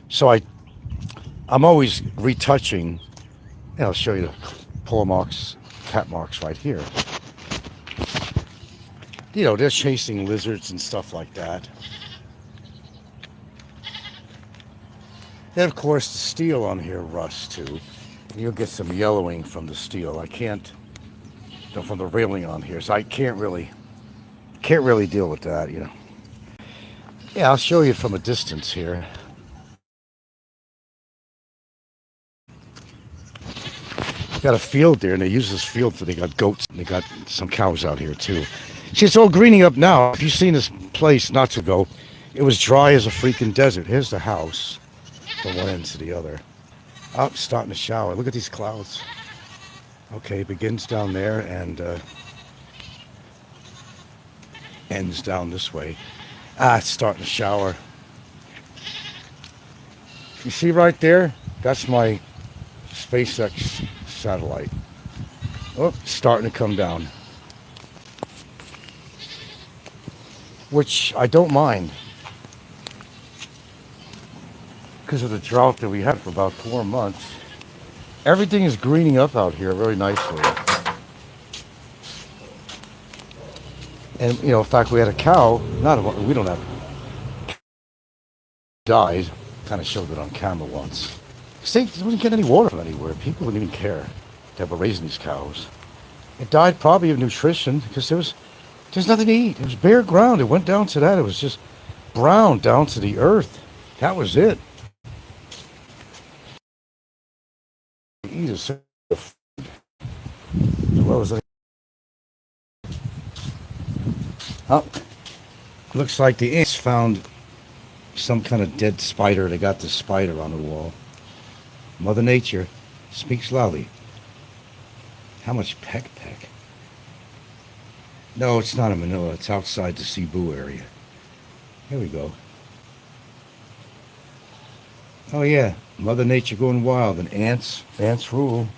So I'm always retouching. I'll show you the paw marks, cat marks right here. They're chasing lizards and stuff like that. Then, of course, the steel on here rusts too. And you'll get some yellowing from the steel. I can't, from the railing on here, so I can't really deal with that, you know. Yeah, I'll show you from a distance here. Got a field there, and they use this field for, they got goats, and they got some cows out here too. See, it's all greening up now. If you've seen this place not to go, it was dry as a freaking desert. Here's the house from one end to the other. Oh, starting to shower. Look at these clouds. Okay, begins down there and ends down this way. It's starting to shower. You see right there? That's my SpaceX satellite. Oh, starting to come down. Which I don't mind. Because of the drought that we had for about 4 months. Everything is greening up out here very nicely. And, you know, in fact, we had a cow, we don't have, died. Kind of showed it on camera once. They wasn't getting any water from anywhere. People wouldn't even care that were raising these cows. It died probably of nutrition because there's nothing to eat. It was bare ground. It went down to that. It was just brown down to the earth. That was it. Eat as well as oh, looks like the ants found some kind of dead spider. They got the spider on the wall. Mother Nature speaks loudly. How much peck? No, it's not in Manila. It's outside the Cebu area. Here we go. Oh yeah, Mother Nature going wild and ants rule.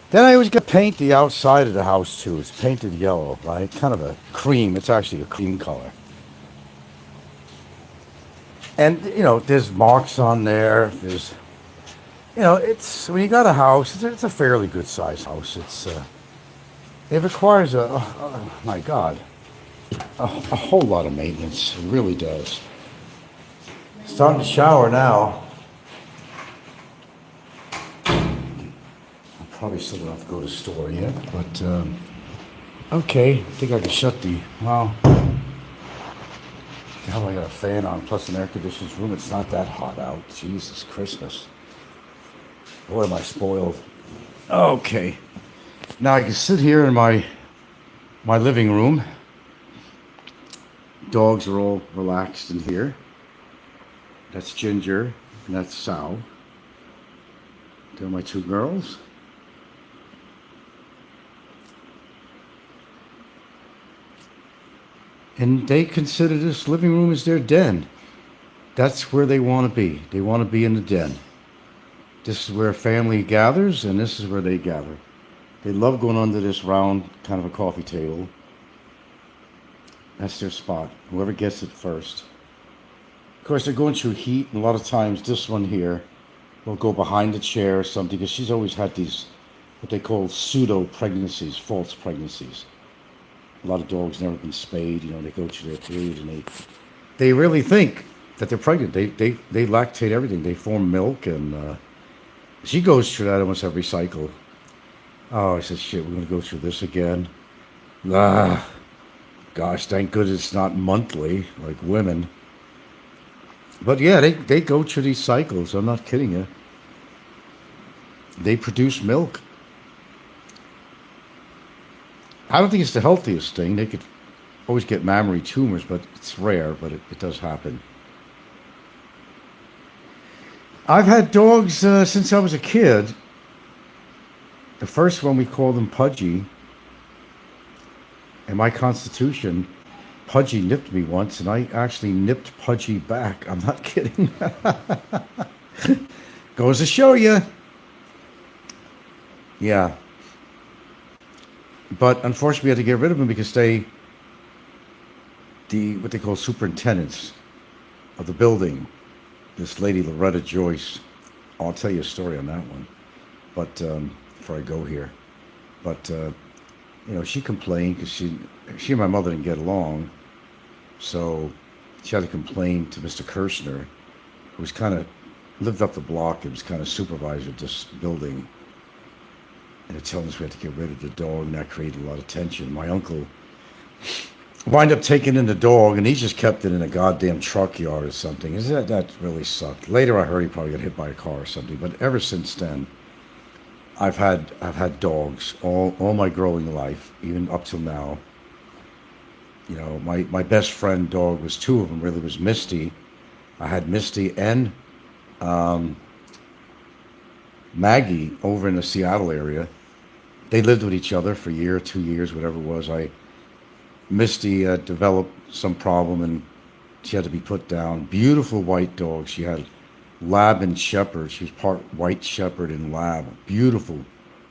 Then I always get paint the outside of the house too. It's painted yellow, right? Kind of a cream. It's actually a cream color. And, you know, there's marks on there. There's, you know, it's, when you got a house, it's a fairly good sized house. It requires my God, a whole lot of maintenance. It really does. Starting to shower now. I probably still don't have to go to the store yet, but, okay. I think I can shut well, hell, I got a fan on, plus an air-conditioned room. It's not that hot out. Jesus Christmas. Boy, am I spoiled. Okay. Now I can sit here in my living room. Dogs are all relaxed in here. That's Ginger, and that's Sal. They're my two girls. And they consider this living room as their den. That's where they want to be. They want to be in the den. This is where family gathers, and this is where they gather. They love going under this round kind of a coffee table. That's their spot. Whoever gets it first. Of course, they're going through heat, and a lot of times this one here will go behind the chair or something, because she's always had these, what they call pseudo-pregnancies, false pregnancies. A lot of dogs never been spayed, you know, they go through their period, and they really think that they're pregnant. They lactate everything. They form milk, and she goes through that almost every cycle. Oh, I said, shit, we're going to go through this again. Gosh, thank goodness it's not monthly like women. But yeah, they go through these cycles. I'm not kidding you. They produce milk. I don't think it's the healthiest thing. They could always get mammary tumors, but it's rare, but it does happen. I've had dogs since I was a kid. The first one, we called him Pudgy. In my constitution, Pudgy nipped me once, and I actually nipped Pudgy back. I'm not kidding. Goes to show you. Yeah. But unfortunately, we had to get rid of them because what they call superintendents of the building, this lady, Loretta Joyce, I'll tell you a story on that one. But before I go here, but you know, she complained because she and my mother didn't get along, so she had to complain to Mr. Kirshner, was kind of lived up the block and was kind of supervisor of this building. And they're telling us we had to get rid of the dog, and that created a lot of tension. My uncle wind up taking in the dog, and he just kept it in a goddamn truck yard or something. That really sucked. Later, I heard he probably got hit by a car or something. But ever since then, I've had dogs all my growing life, even up till now. You know, my best friend dog was two of them. Really, was Misty. I had Misty and Maggie over in the Seattle area. They lived with each other for a year, 2 years, whatever it was. Misty developed some problem and she had to be put down. Beautiful white dog. She had lab and shepherd. She was part white shepherd and lab. Beautiful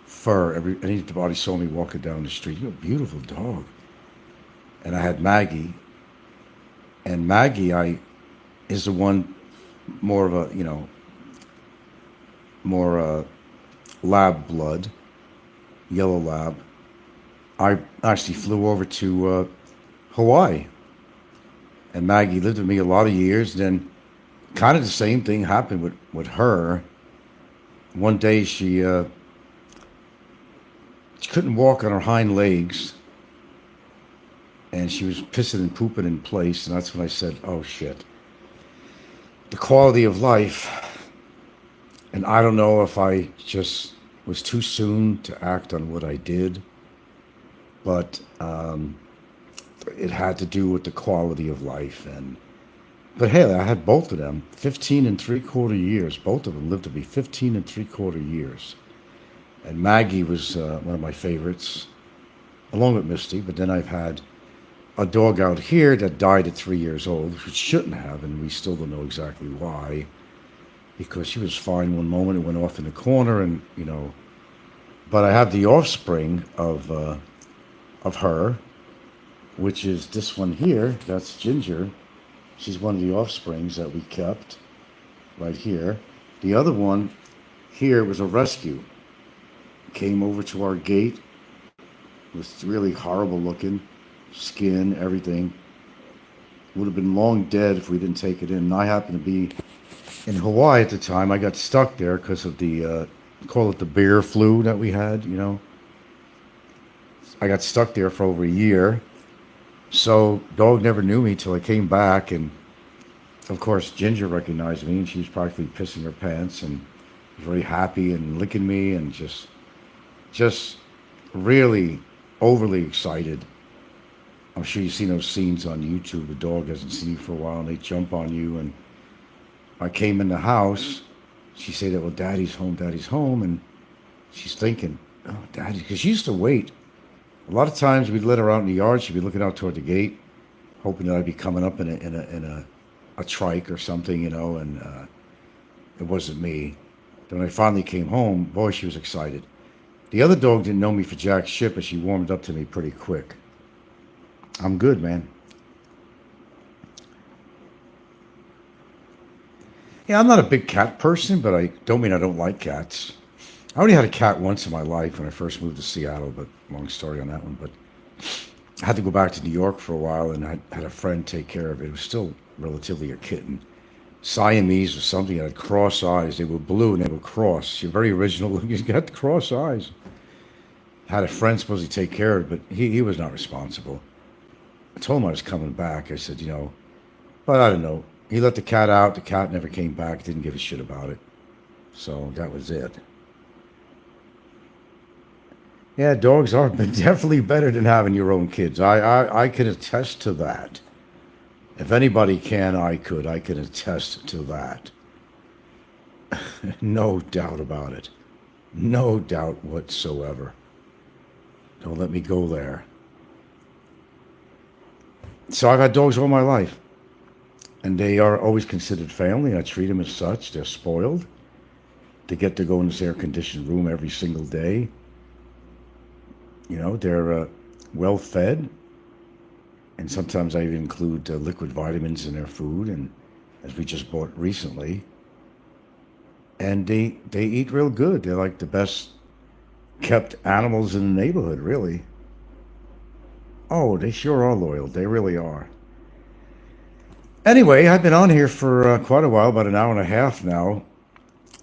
fur. Anybody saw me walking down the street. You're a beautiful dog. And I had Maggie. And Maggie, is the one more of a, more lab blood, yellow lab. I actually flew over to Hawaii, and Maggie lived with me a lot of years. Then, kind of the same thing happened with her. One day she couldn't walk on her hind legs, and she was pissing and pooping in place. And that's when I said, "Oh shit." The quality of life, and I don't know if I just was too soon to act on what I did, but it had to do with the quality of life. But hey, I had both of them, 15 and 3/4 years. Both of them lived to be 15 and 3/4 years. And Maggie was one of my favorites, along with Misty. But then I've had a dog out here that died at 3 years old, which shouldn't have, and we still don't know exactly why. Because she was fine one moment and went off in the corner, and But I have the offspring of her, which is this one here. That's Ginger. She's one of the offsprings that we kept right here. The other one here was a rescue. Came over to our gate. It was really horrible looking. Skin, everything. Would have been long dead if we didn't take it in. And I happened to be in Hawaii at the time. I got stuck there because of the, call it the bear flu that we had, I got stuck there for over a year. So dog never knew me till I came back. And of course, Ginger recognized me, and she was practically pissing her pants and was very happy and licking me and just really overly excited. I'm sure you've seen those scenes on YouTube. The dog hasn't seen you for a while, and they jump on you. And I came in the house. She said, "Well, Daddy's home," and she's thinking, "Oh, Daddy," because she used to wait. A lot of times we'd let her out in the yard. She'd be looking out toward the gate, hoping that I'd be coming up in a trike or something, and it wasn't me. Then when I finally came home, boy, she was excited. The other dog didn't know me for jack shit, but she warmed up to me pretty quick. I'm good, man. Yeah, I'm not a big cat person, but I don't mean I don't like cats. I only had a cat once in my life when I first moved to Seattle, but long story on that one. But I had to go back to New York for a while, and I had a friend take care of it. It was still relatively a kitten. Siamese or something. It had cross eyes. They were blue and they were cross. She's very original. He's got cross eyes. Had a friend supposed to take care of it, but he was not responsible. I told him I was coming back. I said, but I don't know. He let the cat out. The cat never came back. Didn't give a shit about it. So that was it. Yeah, dogs are definitely better than having your own kids. I can attest to that. If anybody can, I could. I can attest to that. No doubt about it. No doubt whatsoever. Don't let me go there. So I've had dogs all my life. And they are always considered family. I treat them as such. They're spoiled. They get to go in this air-conditioned room every single day. They're well fed. And sometimes I even include liquid vitamins in their food, and as we just bought recently. And they eat real good. They're like the best kept animals in the neighborhood, really. Oh, they sure are loyal. They really are. Anyway, I've been on here for quite a while, about an hour and a half now.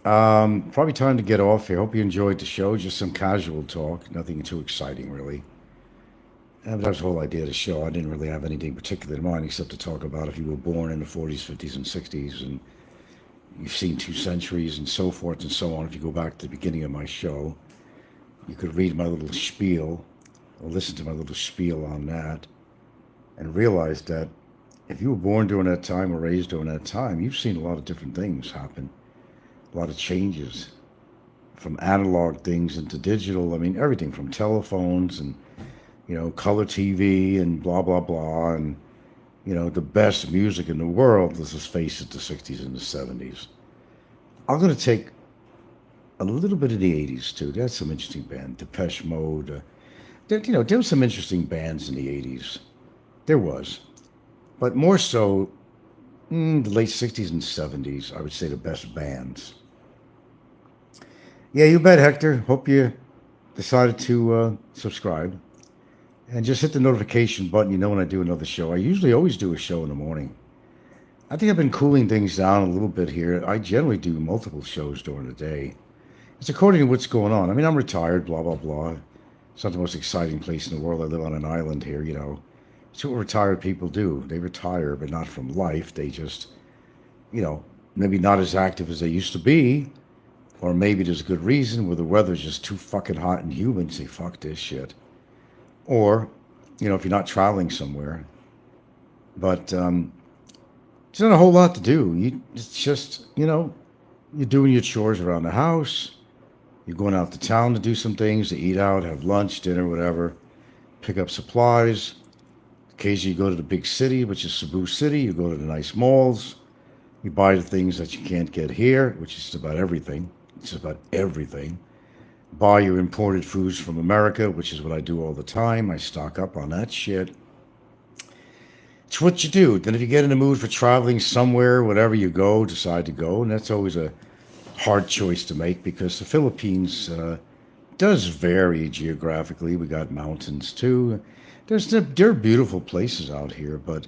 Probably time to get off here. Hope you enjoyed the show. Just some casual talk, nothing too exciting, really. That was the whole idea of the show. I didn't really have anything particular in mind except to talk about if you were born in the 40s, 50s, and 60s, and you've seen 2 centuries and so forth and so on. If you go back to the beginning of my show, you could read my little spiel or listen to my little spiel on that and realize that if you were born during that time or raised during that time, you've seen a lot of different things happen, a lot of changes from analog things into digital. I mean, everything from telephones and, color TV and blah, blah, blah. And, the best music in the world, let's just face it, the 60s and the 70s. I'm going to take a little bit of the 80s too. That's some interesting band. Depeche Mode. There were some interesting bands in the 80s. There was. But more so, the late 60s and 70s, I would say the best bands. Yeah, you bet, Hector. Hope you decided to subscribe. And just hit the notification button, when I do another show. I usually always do a show in the morning. I think I've been cooling things down a little bit here. I generally do multiple shows during the day. It's according to what's going on. I mean, I'm retired, blah, blah, blah. It's not the most exciting place in the world. I live on an island here, It's what retired people do. They retire, but not from life. They just, maybe not as active as they used to be. Or maybe there's a good reason where the weather's just too fucking hot and humid. Say, fuck this shit. Or, if you're not traveling somewhere. But there's not a whole lot to do. It's just, you're doing your chores around the house. You're going out to town to do some things, to eat out, have lunch, dinner, whatever. Pick up supplies. Occasionally you go to the big city, which is Cebu City. You go to the nice malls. You buy the things that you can't get here, which is about everything. It's about everything. Buy your imported foods from America, which is what I do all the time. I stock up on that shit. It's what you do. Then if you get in the mood for traveling somewhere, whatever you go, decide to go. And that's always a hard choice to make because the Philippines does vary geographically. We got mountains too. There are beautiful places out here, but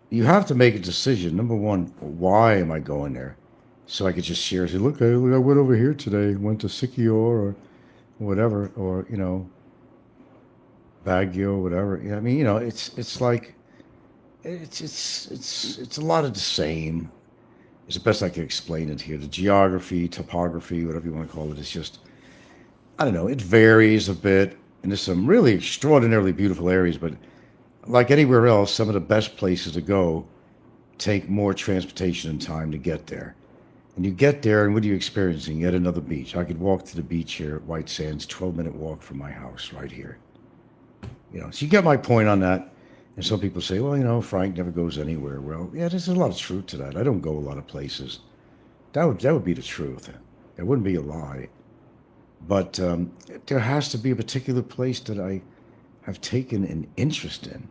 you have to make a decision. Number one, why am I going there? So I could just share, say, look, I went over here today, went to Sikio or whatever, or, Baguio, whatever. I mean, it's like, it's a lot of the same. It's the best I can explain it here. The geography, topography, whatever you want to call it, it's just, I don't know, it varies a bit. And there's some really extraordinarily beautiful areas, but like anywhere else, some of the best places to go take more transportation and time to get there. And you get there, and what are you experiencing? Yet another beach. I could walk to the beach here at White Sands, 12-minute walk from my house right here. So you get my point on that. And some people say, well, Frank never goes anywhere. Well, yeah, there's a lot of truth to that. I don't go a lot of places. That would be the truth. It wouldn't be a lie. But there has to be a particular place that I have taken an interest in,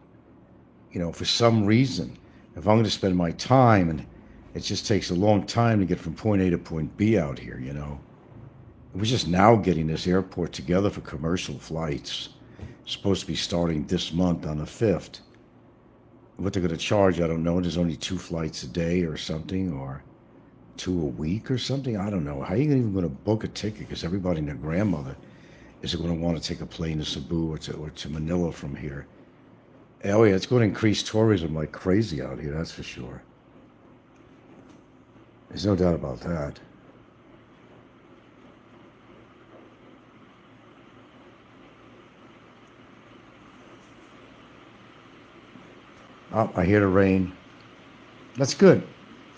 for some reason. If I'm going to spend my time, and it just takes a long time to get from point A to point B out here, We're just now getting this airport together for commercial flights. It's supposed to be starting this month on the 5th. What they're going to charge, I don't know. There's only 2 flights a day or something, or 2 a week or something. I don't know. How are you even going to book a ticket? Because everybody and their grandmother is going to want to take a plane to Cebu or to Manila from here. Oh yeah, it's going to increase tourism like crazy out here, that's for sure. There's no doubt about that. Oh, I hear the rain. That's good.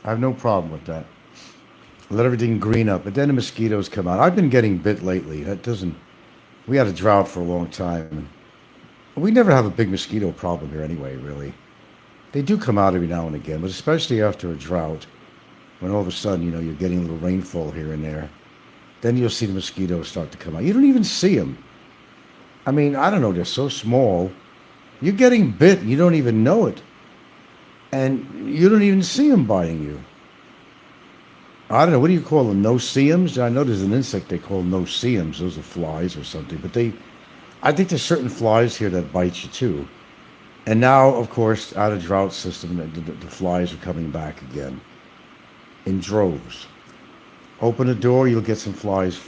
I have no problem with that. Let everything green up, but then the mosquitoes come out. I've been getting bit lately. We had a drought for a long time. We never have a big mosquito problem here anyway, really. They do come out every now and again, but especially after a drought, when all of a sudden, you're getting a little rainfall here and there, then you'll see the mosquitoes start to come out. You don't even see them. I mean, I don't know, they're so small. You're getting bit, and you don't even know it. And you don't even see them biting you. I don't know, what do you call them? No-see-ums? I know there's an insect they call no-see-ums. Those are flies or something. But I think there's certain flies here that bite you too. And now, of course, out of drought system, the flies are coming back again in droves. Open the door, you'll get some flies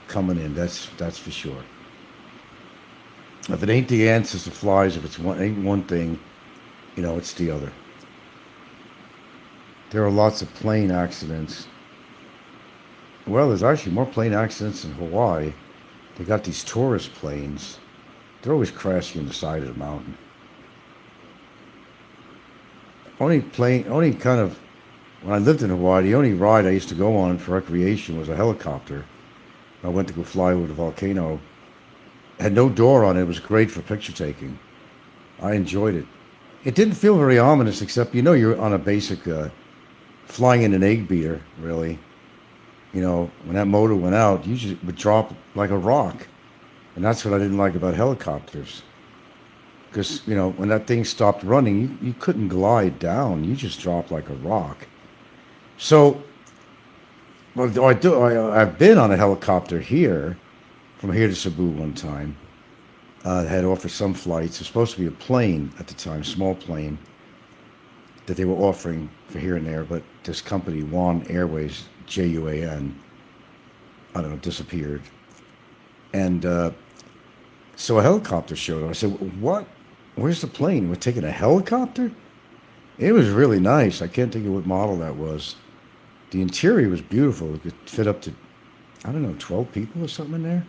coming in. That's for sure. If it ain't the ants, it's the flies. If ain't one thing, it's the other. There are lots of plane accidents. Well, there's actually more plane accidents in Hawaii. They got these tourist planes. They're always crashing in the side of the mountain. Only kind of, when I lived in Hawaii, the only ride I used to go on for recreation was a helicopter. I went to go fly over the volcano. It had no door on it. It was great for picture taking. I enjoyed it. It didn't feel very ominous, except, you're on a basic, flying in an egg beater, really. When that motor went out, you just would drop like a rock. And that's what I didn't like about helicopters. Because, when that thing stopped running, you couldn't glide down. You just dropped like a rock. So, I've been on a helicopter here, from here to Cebu one time. Had offered some flights. It was supposed to be a plane at the time, small plane, that they were offering for here and there. But this company, Juan Airways, Juan, I don't know, disappeared. And so a helicopter showed up. I said, what? Where's the plane? We're taking a helicopter? It was really nice. I can't think of what model that was. The interior was beautiful. It could fit up to, 12 people or something in there.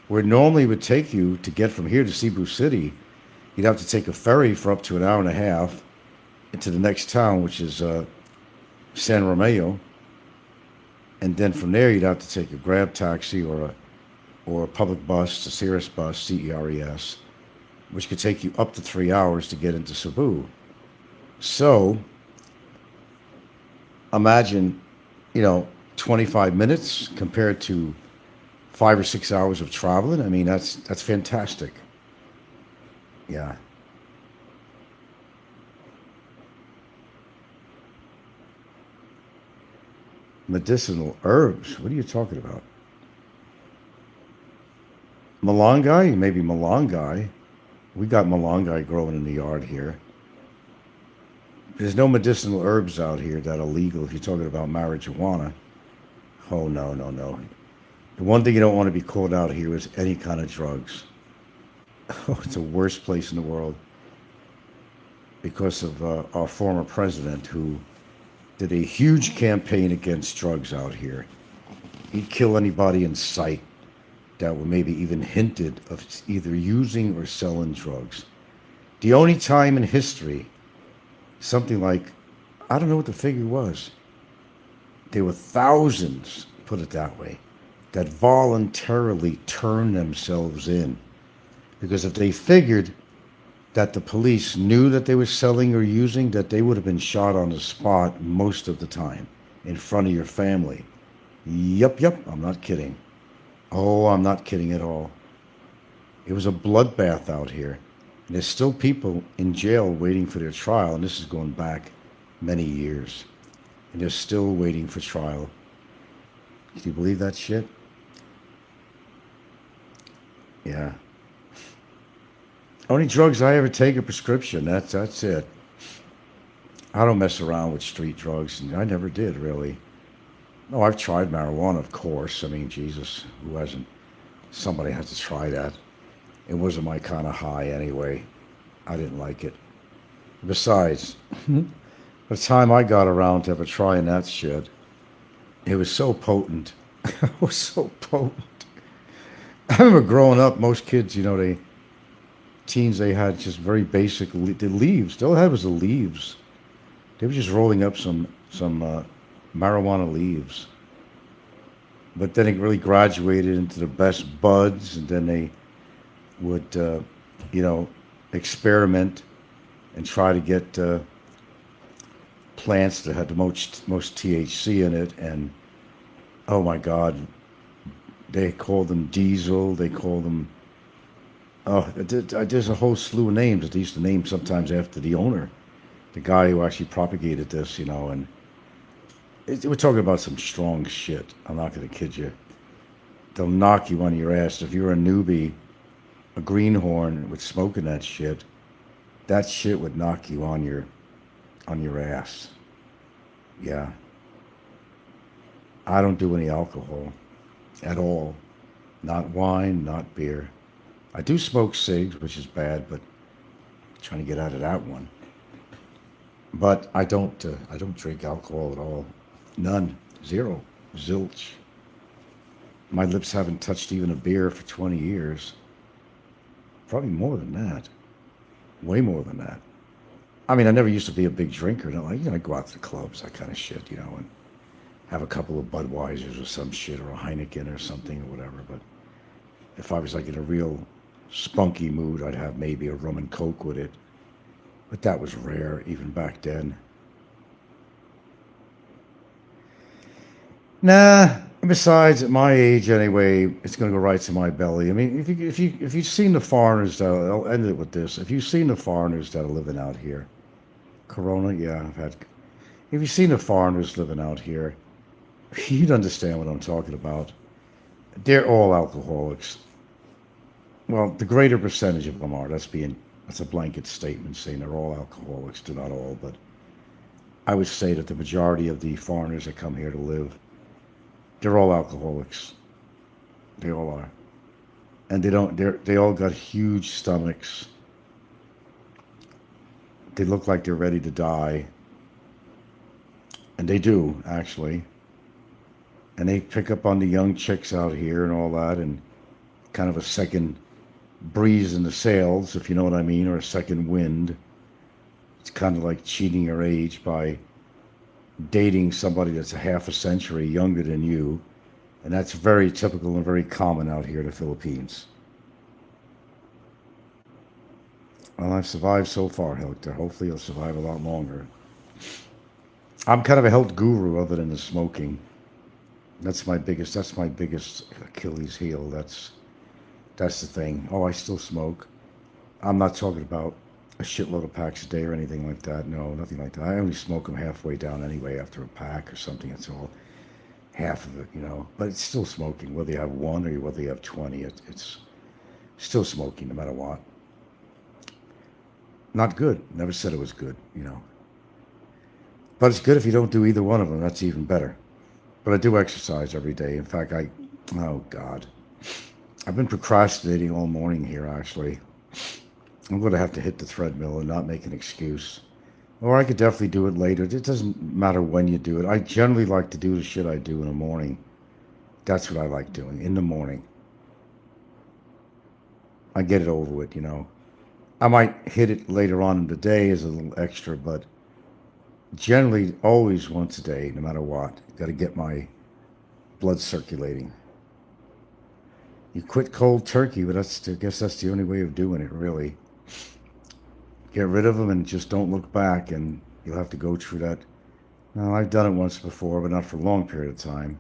Where it normally would take you to get from here to Cebu City, you'd have to take a ferry for up to an hour and a half into the next town, which is San Romeo. And then from there, you'd have to take a Grab taxi or a public bus, a Cirrus bus, CERES, which could take you up to 3 hours to get into Cebu. So, imagine, 25 minutes compared to 5 or 6 hours of traveling. I mean, that's fantastic. Yeah. Medicinal herbs? What are you talking about? Malunggay? Maybe malunggay. We got malunggay growing in the yard here. There's no medicinal herbs out here that are legal if you're talking about marijuana. Oh, no. The one thing you don't want to be called out here is any kind of drugs. Oh, it's the worst place in the world because of our former president who did a huge campaign against drugs out here. He'd kill anybody in sight that were maybe even hinted of either using or selling drugs. The only time in history, something like, I don't know what the figure was, there were thousands, put it that way, that voluntarily turned themselves in. Because if they figured that the police knew that they were selling or using, that they would have been shot on the spot most of the time in front of your family. Yup, I'm not kidding. Oh, I'm not kidding at all. It was a bloodbath out here. And there's still people in jail waiting for their trial, and this is going back many years. And they're still waiting for trial. Can you believe that shit? Yeah. Only drugs I ever take a prescription. That's it. I don't mess around with street drugs, and I never did, really. No, I've tried marijuana, of course. I mean, Jesus, who hasn't? Somebody has to try that. It wasn't my kind of high anyway. I didn't like it. Besides, by the time I got around to ever trying that shit, it was so potent. It was so potent. I remember growing up, most kids, teens, they had just very basic, the leaves. All they had was the leaves. They were just rolling up some marijuana leaves. But then it really graduated into the best buds, and then they would, experiment and try to get plants that had the most THC in it. And, oh my God, they called them diesel, they called them, there's a whole slew of names that they used to name sometimes after the owner, the guy who actually propagated this, and we're talking about some strong shit. I'm not going to kid you. They'll knock you on your ass. If you're a newbie, a greenhorn with smoking that shit, that shit would knock you on your ass. Yeah. I don't do any alcohol at all. Not wine, not beer. I do smoke cigs, which is bad, but I'm trying to get out of that one. But I don't drink alcohol at all. None. Zero. Zilch. My lips haven't touched even a beer for 20 years. Probably more than that. Way more than that. I mean, I never used to be a big drinker. No, I go out to the clubs, that kind of shit, and have a couple of Budweisers or some shit, or a Heineken or something or whatever. But if I was like in a real spunky mood, I'd have maybe a rum and coke with it. But that was rare even back then. Nah. Besides, at my age anyway, it's going to go right to my belly. I mean, if you've seen the foreigners that I'll end it with this. If you've seen the foreigners that are living out here, Corona, yeah, I've had. If you've seen the foreigners living out here, you'd understand what I'm talking about. They're all alcoholics. Well, the greater percentage of them are. That's a blanket statement saying they're all alcoholics. They're not all, but I would say that the majority of the foreigners that come here to live, they're all alcoholics. They all are. And they all got huge stomachs. They look like they're ready to die. And they do, actually. And they pick up on the young chicks out here and all that, and kind of a second breeze in the sails, if you know what I mean, or a second wind. It's kind of like cheating your age by dating somebody that's a half a century younger than you, and that's very typical and very common out here in the Philippines. Well, I've survived so far, Hector. Hopefully I'll survive a lot longer. I'm kind of a health guru other than the smoking. That's my biggest Achilles heel. That's the thing. Oh, I still smoke. I'm not talking about a shitload of packs a day or anything like that. No, nothing like that. I only smoke them halfway down anyway after a pack or something. It's all half of it. But it's still smoking, whether you have one or whether you have 20. It's still smoking no matter what. Not good. Never said it was good. But it's good if you don't do either one of them. That's even better. But I do exercise every day. In fact, oh God. I've been procrastinating all morning here, actually. I'm going to have to hit the treadmill and not make an excuse. Or I could definitely do it later. It doesn't matter when you do it. I generally like to do the shit I do in the morning. That's what I like doing, in the morning. I get it over with, I might hit it later on in the day as a little extra, but generally always once a day, no matter what. Got to get my blood circulating. You quit cold turkey, but I guess that's the only way of doing it, really. Get rid of them and just don't look back, and you'll have to go through that. No, I've done it once before, but not for a long period of time.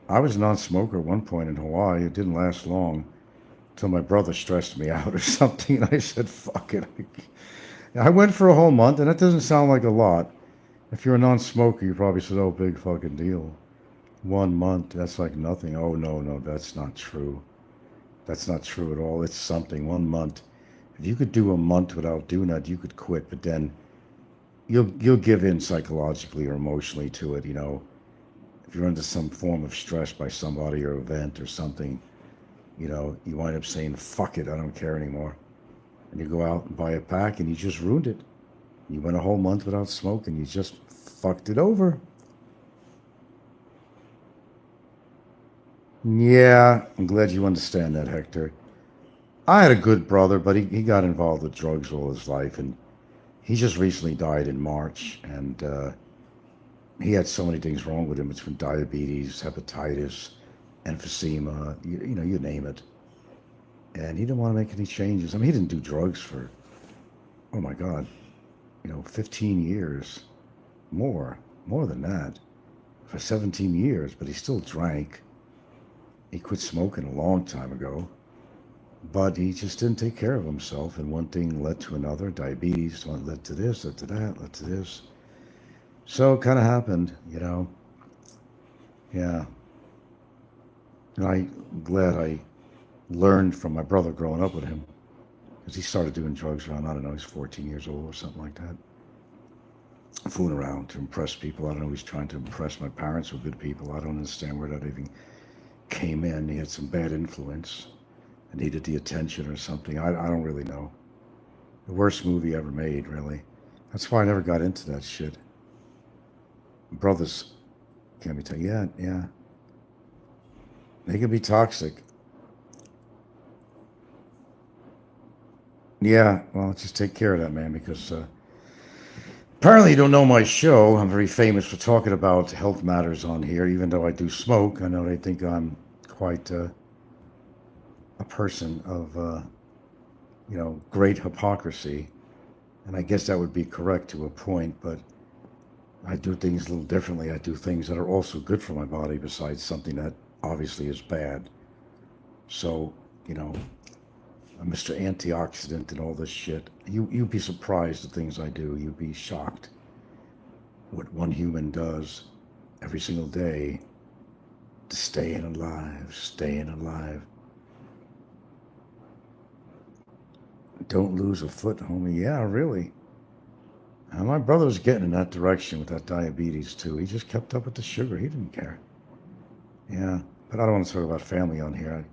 I was a non-smoker at one point in Hawaii. It didn't last long until my brother stressed me out or something, and I said, fuck it. I went for a whole month, and that doesn't sound like a lot. If you're a non-smoker, you probably said, oh, big fucking deal. 1 month, that's like nothing. Oh, no, that's not true. That's not true at all. It's something. 1 month. If you could do a month without doing that, you could quit, but then you'll give in psychologically or emotionally to it, If you're under some form of stress by somebody or event or something, you wind up saying, fuck it, I don't care anymore. And you go out and buy a pack and you just ruined it. You went a whole month without smoking. You just fucked it over. Yeah, I'm glad you understand that, Hector. I had a good brother, but he got involved with drugs all his life, and he just recently died in March, and he had so many things wrong with him between diabetes, hepatitis, emphysema, you name it. And he didn't want to make any changes. I mean, he didn't do drugs for, oh my God, 15 years, more than that, for 17 years, but he still drank. He quit smoking a long time ago, but he just didn't take care of himself, and one thing led to another. Diabetes led to this, led to that, led to this. So it kind of happened, Yeah. And I'm glad I learned from my brother growing up with him. Because he started doing drugs around, I don't know, he's 14 years old or something like that. Fooling around to impress people. I don't know, he's trying to impress my parents were good people. I don't understand where that even came in. He had some bad influence and needed the attention or something. I don't really know. The worst movie ever made, really. That's why I never got into that shit. Brothers can't be yeah. They can be toxic. Yeah, well, just take care of that, man, because apparently you don't know my show. I'm very famous for talking about health matters on here, even though I do smoke. I know they think I'm quite a person of, great hypocrisy. And I guess that would be correct to a point, but I do things a little differently. I do things that are also good for my body besides something that obviously is bad. So, I'm Mr. Antioxidant and all this shit. You'd be surprised the things I do. You'd be shocked what one human does every single day to staying alive. Don't lose a foot, homie. Yeah, really. My brother was getting in that direction with that diabetes, too. He just kept up with the sugar. He didn't care. Yeah, but I don't want to talk about family on here. I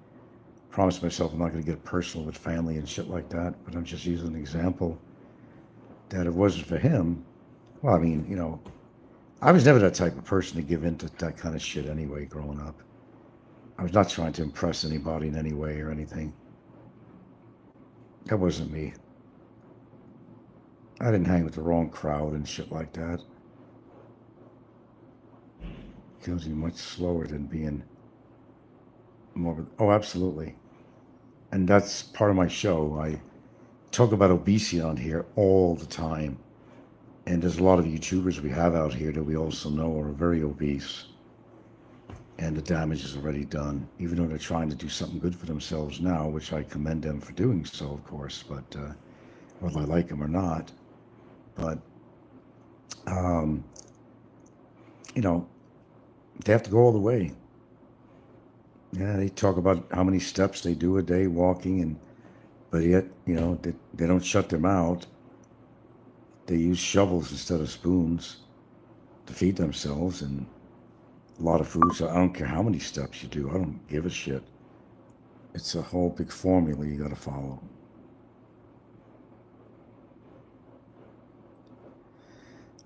promised myself I'm not going to get personal with family and shit like that, but I'm just using an example that it wasn't for him. Well, I mean, I was never that type of person to give in to that kind of shit anyway, growing up. I was not trying to impress anybody in any way or anything. That wasn't me. I didn't hang with the wrong crowd and shit like that. Kills you much slower than being morbid. Oh, absolutely. And that's part of my show. I talk about obesity on here all the time. And there's a lot of YouTubers we have out here that we also know are very obese. And the damage is already done, even though they're trying to do something good for themselves now, which I commend them for doing so, of course, but whether I like them or not. But, they have to go all the way. Yeah, they talk about how many steps they do a day walking, but yet, they don't shut their mouth. They use shovels instead of spoons to feed themselves, and a lot of food. So I don't care how many steps you do. I don't give a shit. It's a whole big formula you got to follow.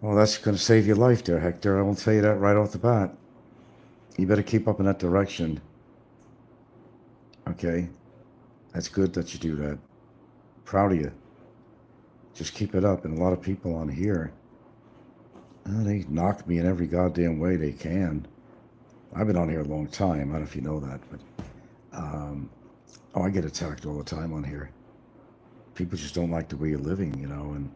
Well, that's going to save your life there, Hector. I will tell you that right off the bat. You better keep up in that direction. Okay? That's good that you do that. Proud of you. Just keep it up. And a lot of people on here, they knock me in every goddamn way they can. I've been on here a long time. I don't know if you know that, but I get attacked all the time on here. People just don't like the way you're living, and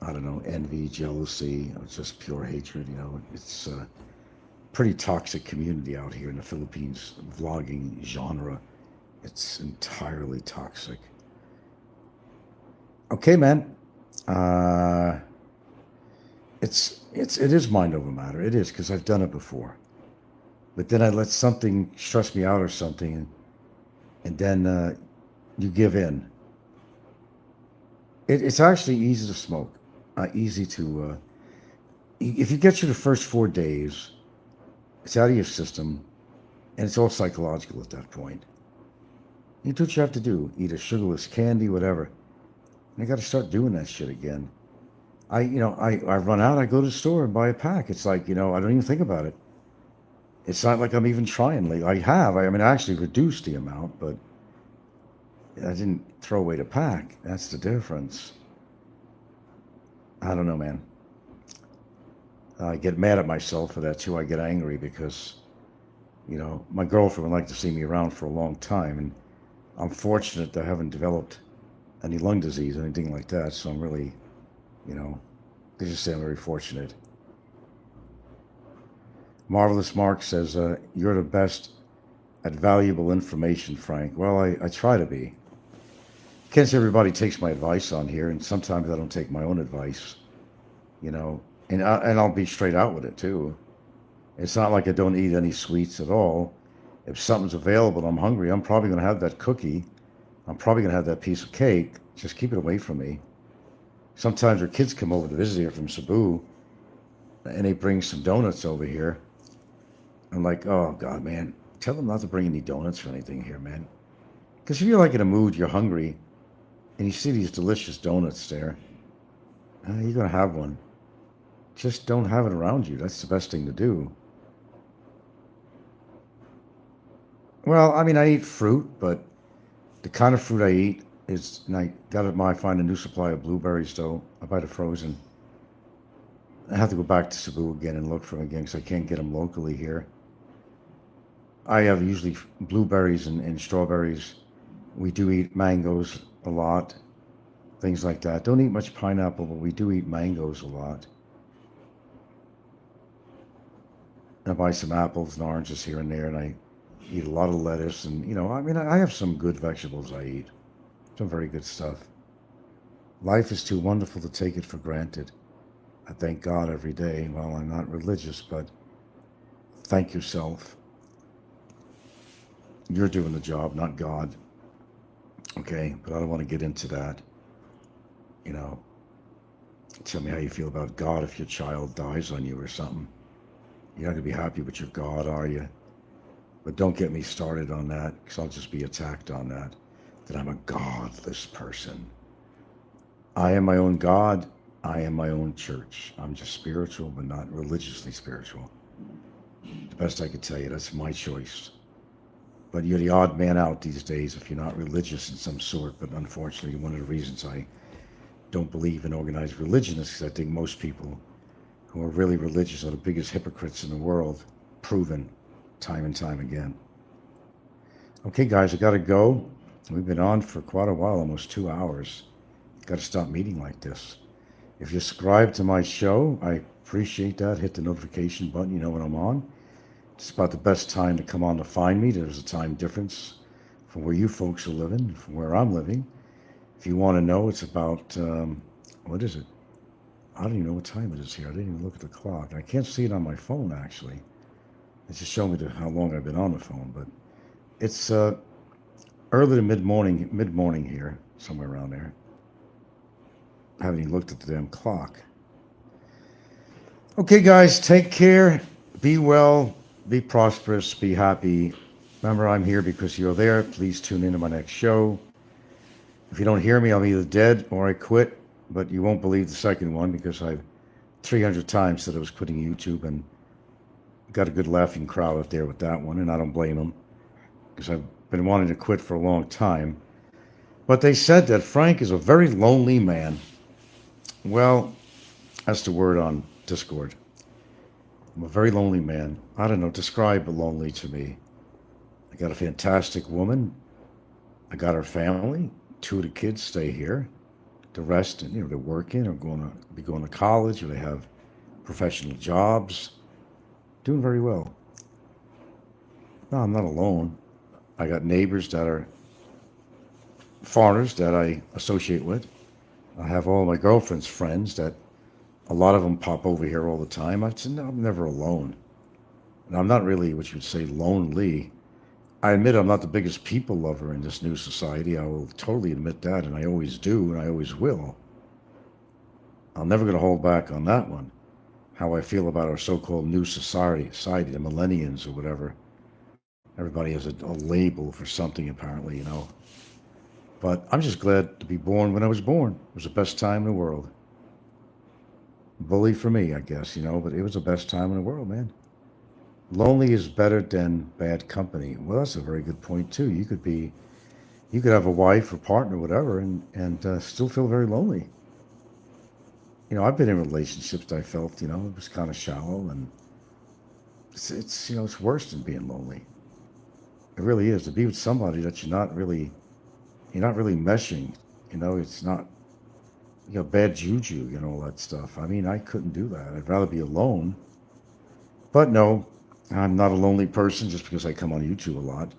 I don't know, envy, jealousy, it's just pure hatred, It's a pretty toxic community out here in the Philippines, vlogging genre. It's entirely toxic. Okay, man. It is mind over matter. It is, because I've done it before. But then I let something stress me out or something, and then you give in. It's actually easy to smoke. Easy to, if you get through the first 4 days, it's out of your system, and it's all psychological at that point. You do what you have to do. Eat a sugarless candy, whatever. And I got to start doing that shit again. I run out, I go to the store and buy a pack. It's like, I don't even think about it. It's not like I'm even trying lately. I actually reduced the amount, but I didn't throw away the pack. That's the difference. I don't know, man. I get mad at myself for that too. I get angry because, my girlfriend would like to see me around for a long time, and I'm fortunate that I haven't developed any lung disease, anything like that, so I'm really, they just say I'm very fortunate. Marvelous Mark says, you're the best at valuable information, Frank. Well, I try to be. Can't say everybody takes my advice on here, and sometimes I don't take my own advice, and I'll be straight out with it, too. It's not like I don't eat any sweets at all. If something's available and I'm hungry, I'm probably going to have that cookie I'm probably going to have that piece of cake. Just keep it away from me. Sometimes our kids come over to visit here from Cebu, and they bring some donuts over here. I'm like, oh, God, man, tell them not to bring any donuts or anything here, man. Because if you're like in a mood, you're hungry, and you see these delicious donuts there, you're going to have one. Just don't have it around you. That's the best thing to do. Well, I mean, I eat fruit, but the kind of fruit I eat is, and I got to find a new supply of blueberries, though. I buy the frozen. I have to go back to Cebu again and look for them again because I can't get them locally here. I have usually blueberries and strawberries. We do eat mangoes a lot, things like that. Don't eat much pineapple, but we do eat mangoes a lot. I buy some apples and oranges here and there, and I eat a lot of lettuce. And, I mean, I have some good vegetables I eat, some very good stuff. Life is too wonderful to take it for granted. I thank God every day. Well, I'm not religious, but thank yourself. You're doing the job, not God. Okay, but I don't want to get into that. Tell me how you feel about God if your child dies on you or something. You're not going to be happy with your God, are you? But don't get me started on that, because I'll just be attacked on that I'm a godless person. I am my own God. I am my own church. I'm just spiritual, but not religiously spiritual. The best I could tell you, that's my choice. But you're the odd man out these days if you're not religious in some sort. But unfortunately, one of the reasons I don't believe in organized religion is because I think most people who are really religious are the biggest hypocrites in the world, proven time and time again. Okay, guys, I got to go. We've been on for quite a while, almost 2 hours. Got to stop meeting like this. If you subscribe to my show, I appreciate that. Hit the notification button, you know when I'm on. It's about the best time to come on to find me. There's a time difference from where you folks are living, from where I'm living. If you want to know, it's about, what is it? I don't even know what time it is here. I didn't even look at the clock. I can't see it on my phone, actually. It's just showing me how long I've been on the phone. But it's early to mid-morning here, somewhere around there. I haven't even looked at the damn clock. Okay, guys, take care. Be well. Be prosperous. Be happy. Remember, I'm here because you're there. Please tune in to my next show. If you don't hear me, I'm either dead or I quit. But you won't believe the second one because I've 300 times said I was quitting YouTube and got a good laughing crowd out there with that one. And I don't blame them because I've been wanting to quit for a long time. But they said that Frank is a very lonely man. Well, that's the word on Discord. I'm a very lonely man. I don't know, describe lonely to me. I got a fantastic woman. I got her family. 2 of the kids stay here. The rest, they're working or going to college, or they have professional jobs. Doing very well. No, I'm not alone. I got neighbors that are foreigners that I associate with. I have all my girlfriend's friends that a lot of them pop over here all the time. I'm never alone. And I'm not really what you'd say lonely. I admit I'm not the biggest people lover in this new society. I will totally admit that, and I always do, and I always will. I'm never going to hold back on that one. How I feel about our so-called new society, the millennials or whatever. Everybody has a label for something, apparently, But I'm just glad to be born when I was born. It was the best time in the world. Bully for me, I guess, but it was the best time in the world, man. Lonely is better than bad company. Well, that's a very good point, too. You could have a wife or partner, whatever, and still feel very lonely. I've been in relationships that I felt, it was kind of shallow, and it's worse than being lonely. It really is. To be with somebody that you're not really meshing, it's not, bad juju, all that stuff. I mean, I couldn't do that. I'd rather be alone. But no, I'm not a lonely person just because I come on YouTube a lot.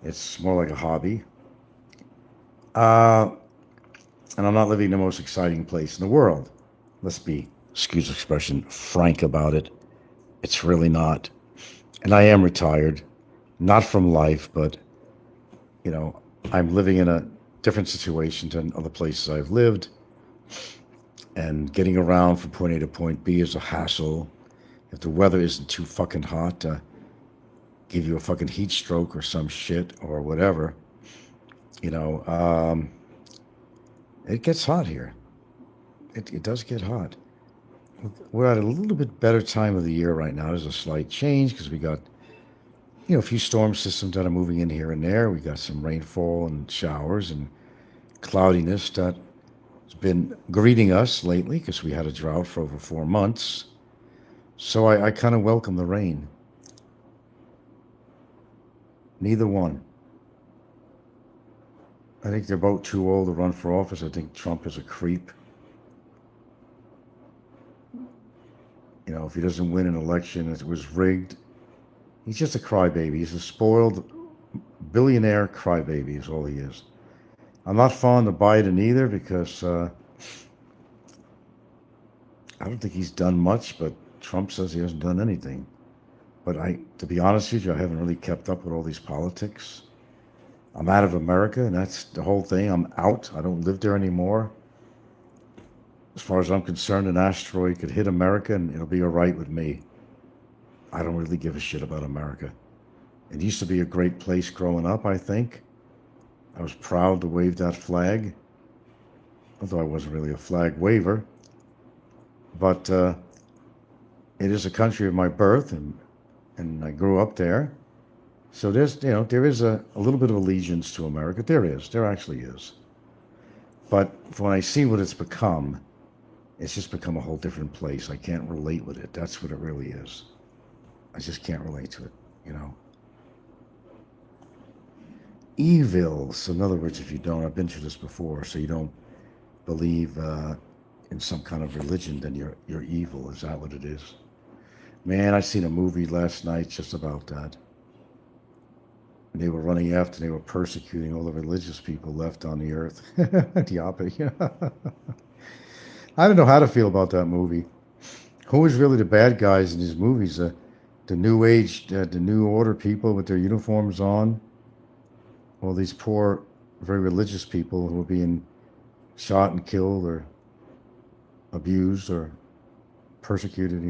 It's more like a hobby. And I'm not living in the most exciting place in the world. Let's be, excuse the expression, frank about it. It's really not. And I am retired, not from life, but, I'm living in a different situation than other places I've lived. And getting around from point A to point B is a hassle. If the weather isn't too fucking hot, give you a fucking heat stroke or some shit or whatever. You know, it gets hot here. It does get hot. We're at a little bit better time of the year right now. There's a slight change because we got, a few storm systems that are moving in here and there. We got some rainfall and showers and cloudiness that has been greeting us lately because we had a drought for over 4 months. So I kind of welcome the rain. Neither one. I think they're both too old to run for office. I think Trump is a creep. If he doesn't win an election, it was rigged. He's just a crybaby. He's a spoiled billionaire crybaby is all he is. I'm not fond of Biden either because I don't think he's done much, but Trump says he hasn't done anything. But to be honest with you, I haven't really kept up with all these politics. I'm out of America, and that's the whole thing. I'm out. I don't live there anymore. As far as I'm concerned, an asteroid could hit America, and it'll be all right with me. I don't really give a shit about America. It used to be a great place growing up, I think. I was proud to wave that flag, although I wasn't really a flag waver. But it is a country of my birth, and I grew up there. So there is a little bit of allegiance to America. There actually is. But when I see what it's become, it's just become a whole different place. I can't relate with it. That's what it really is. I just can't relate to it, Evil. So in other words, if you don't, I've been through this before, so you don't believe in some kind of religion, then you're evil. Is that what it is? Man, I seen a movie last night just about that. They were running after, they were persecuting all the religious people left on the earth. Diape. I don't know how to feel about that movie. Who is really the bad guys in these movies? The new age, the new order people with their uniforms on? All these poor, very religious people who are being shot and killed or abused or persecuted,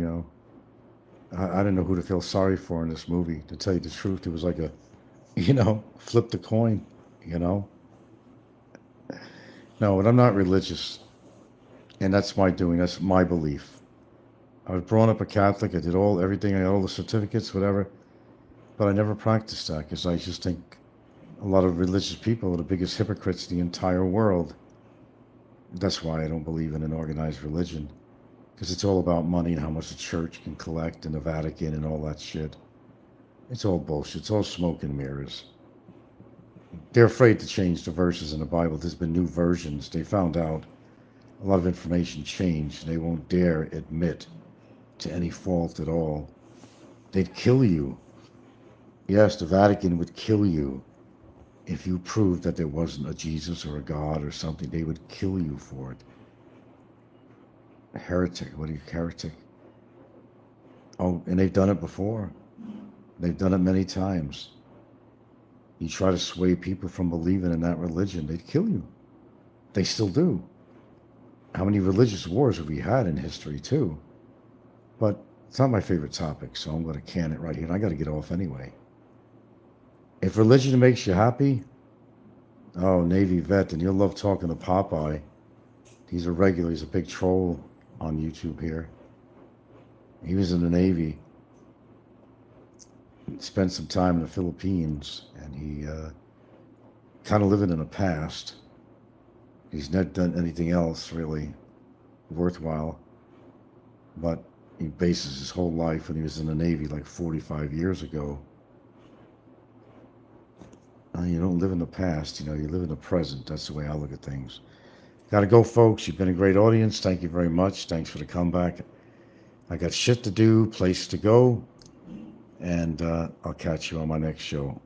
I don't know who to feel sorry for in this movie. To tell you the truth, it was like a flip the coin, No, but I'm not religious. And that's my doing. That's my belief. I was brought up a Catholic. I did everything. I got all the certificates, whatever. But I never practiced that because I just think a lot of religious people are the biggest hypocrites in the entire world. That's why I don't believe in an organized religion. Because it's all about money and how much the church can collect and the Vatican and all that shit. It's all bullshit. It's all smoke and mirrors. They're afraid to change the verses in the Bible. There's been new versions. They found out a lot of information changed. They won't dare admit to any fault at all. They'd kill you. Yes, the Vatican would kill you if you proved that there wasn't a Jesus or a God or something. They would kill you for it. A heretic. What are you, heretic? Oh, and they've done it before. They've done it many times. You try to sway people from believing in that religion, they'd kill you. They still do. How many religious wars have we had in history, too? But it's not my favorite topic, so I'm going to can it right here. And I got to get off anyway. If religion makes you happy, oh, Navy vet, then you'll love talking to Popeye. He's a regular. He's a big troll on YouTube here. He was in the Navy. Spent some time in the Philippines, and he kind of living in the past. He's not done anything else really worthwhile, but he bases his whole life when he was in the Navy like 45 years ago. You don't live in the past, you live in the present. That's the way I look at things. Gotta go, folks. You've been a great audience. Thank you very much. Thanks for the comeback. I got shit to do, place to go, and I'll catch you on my next show.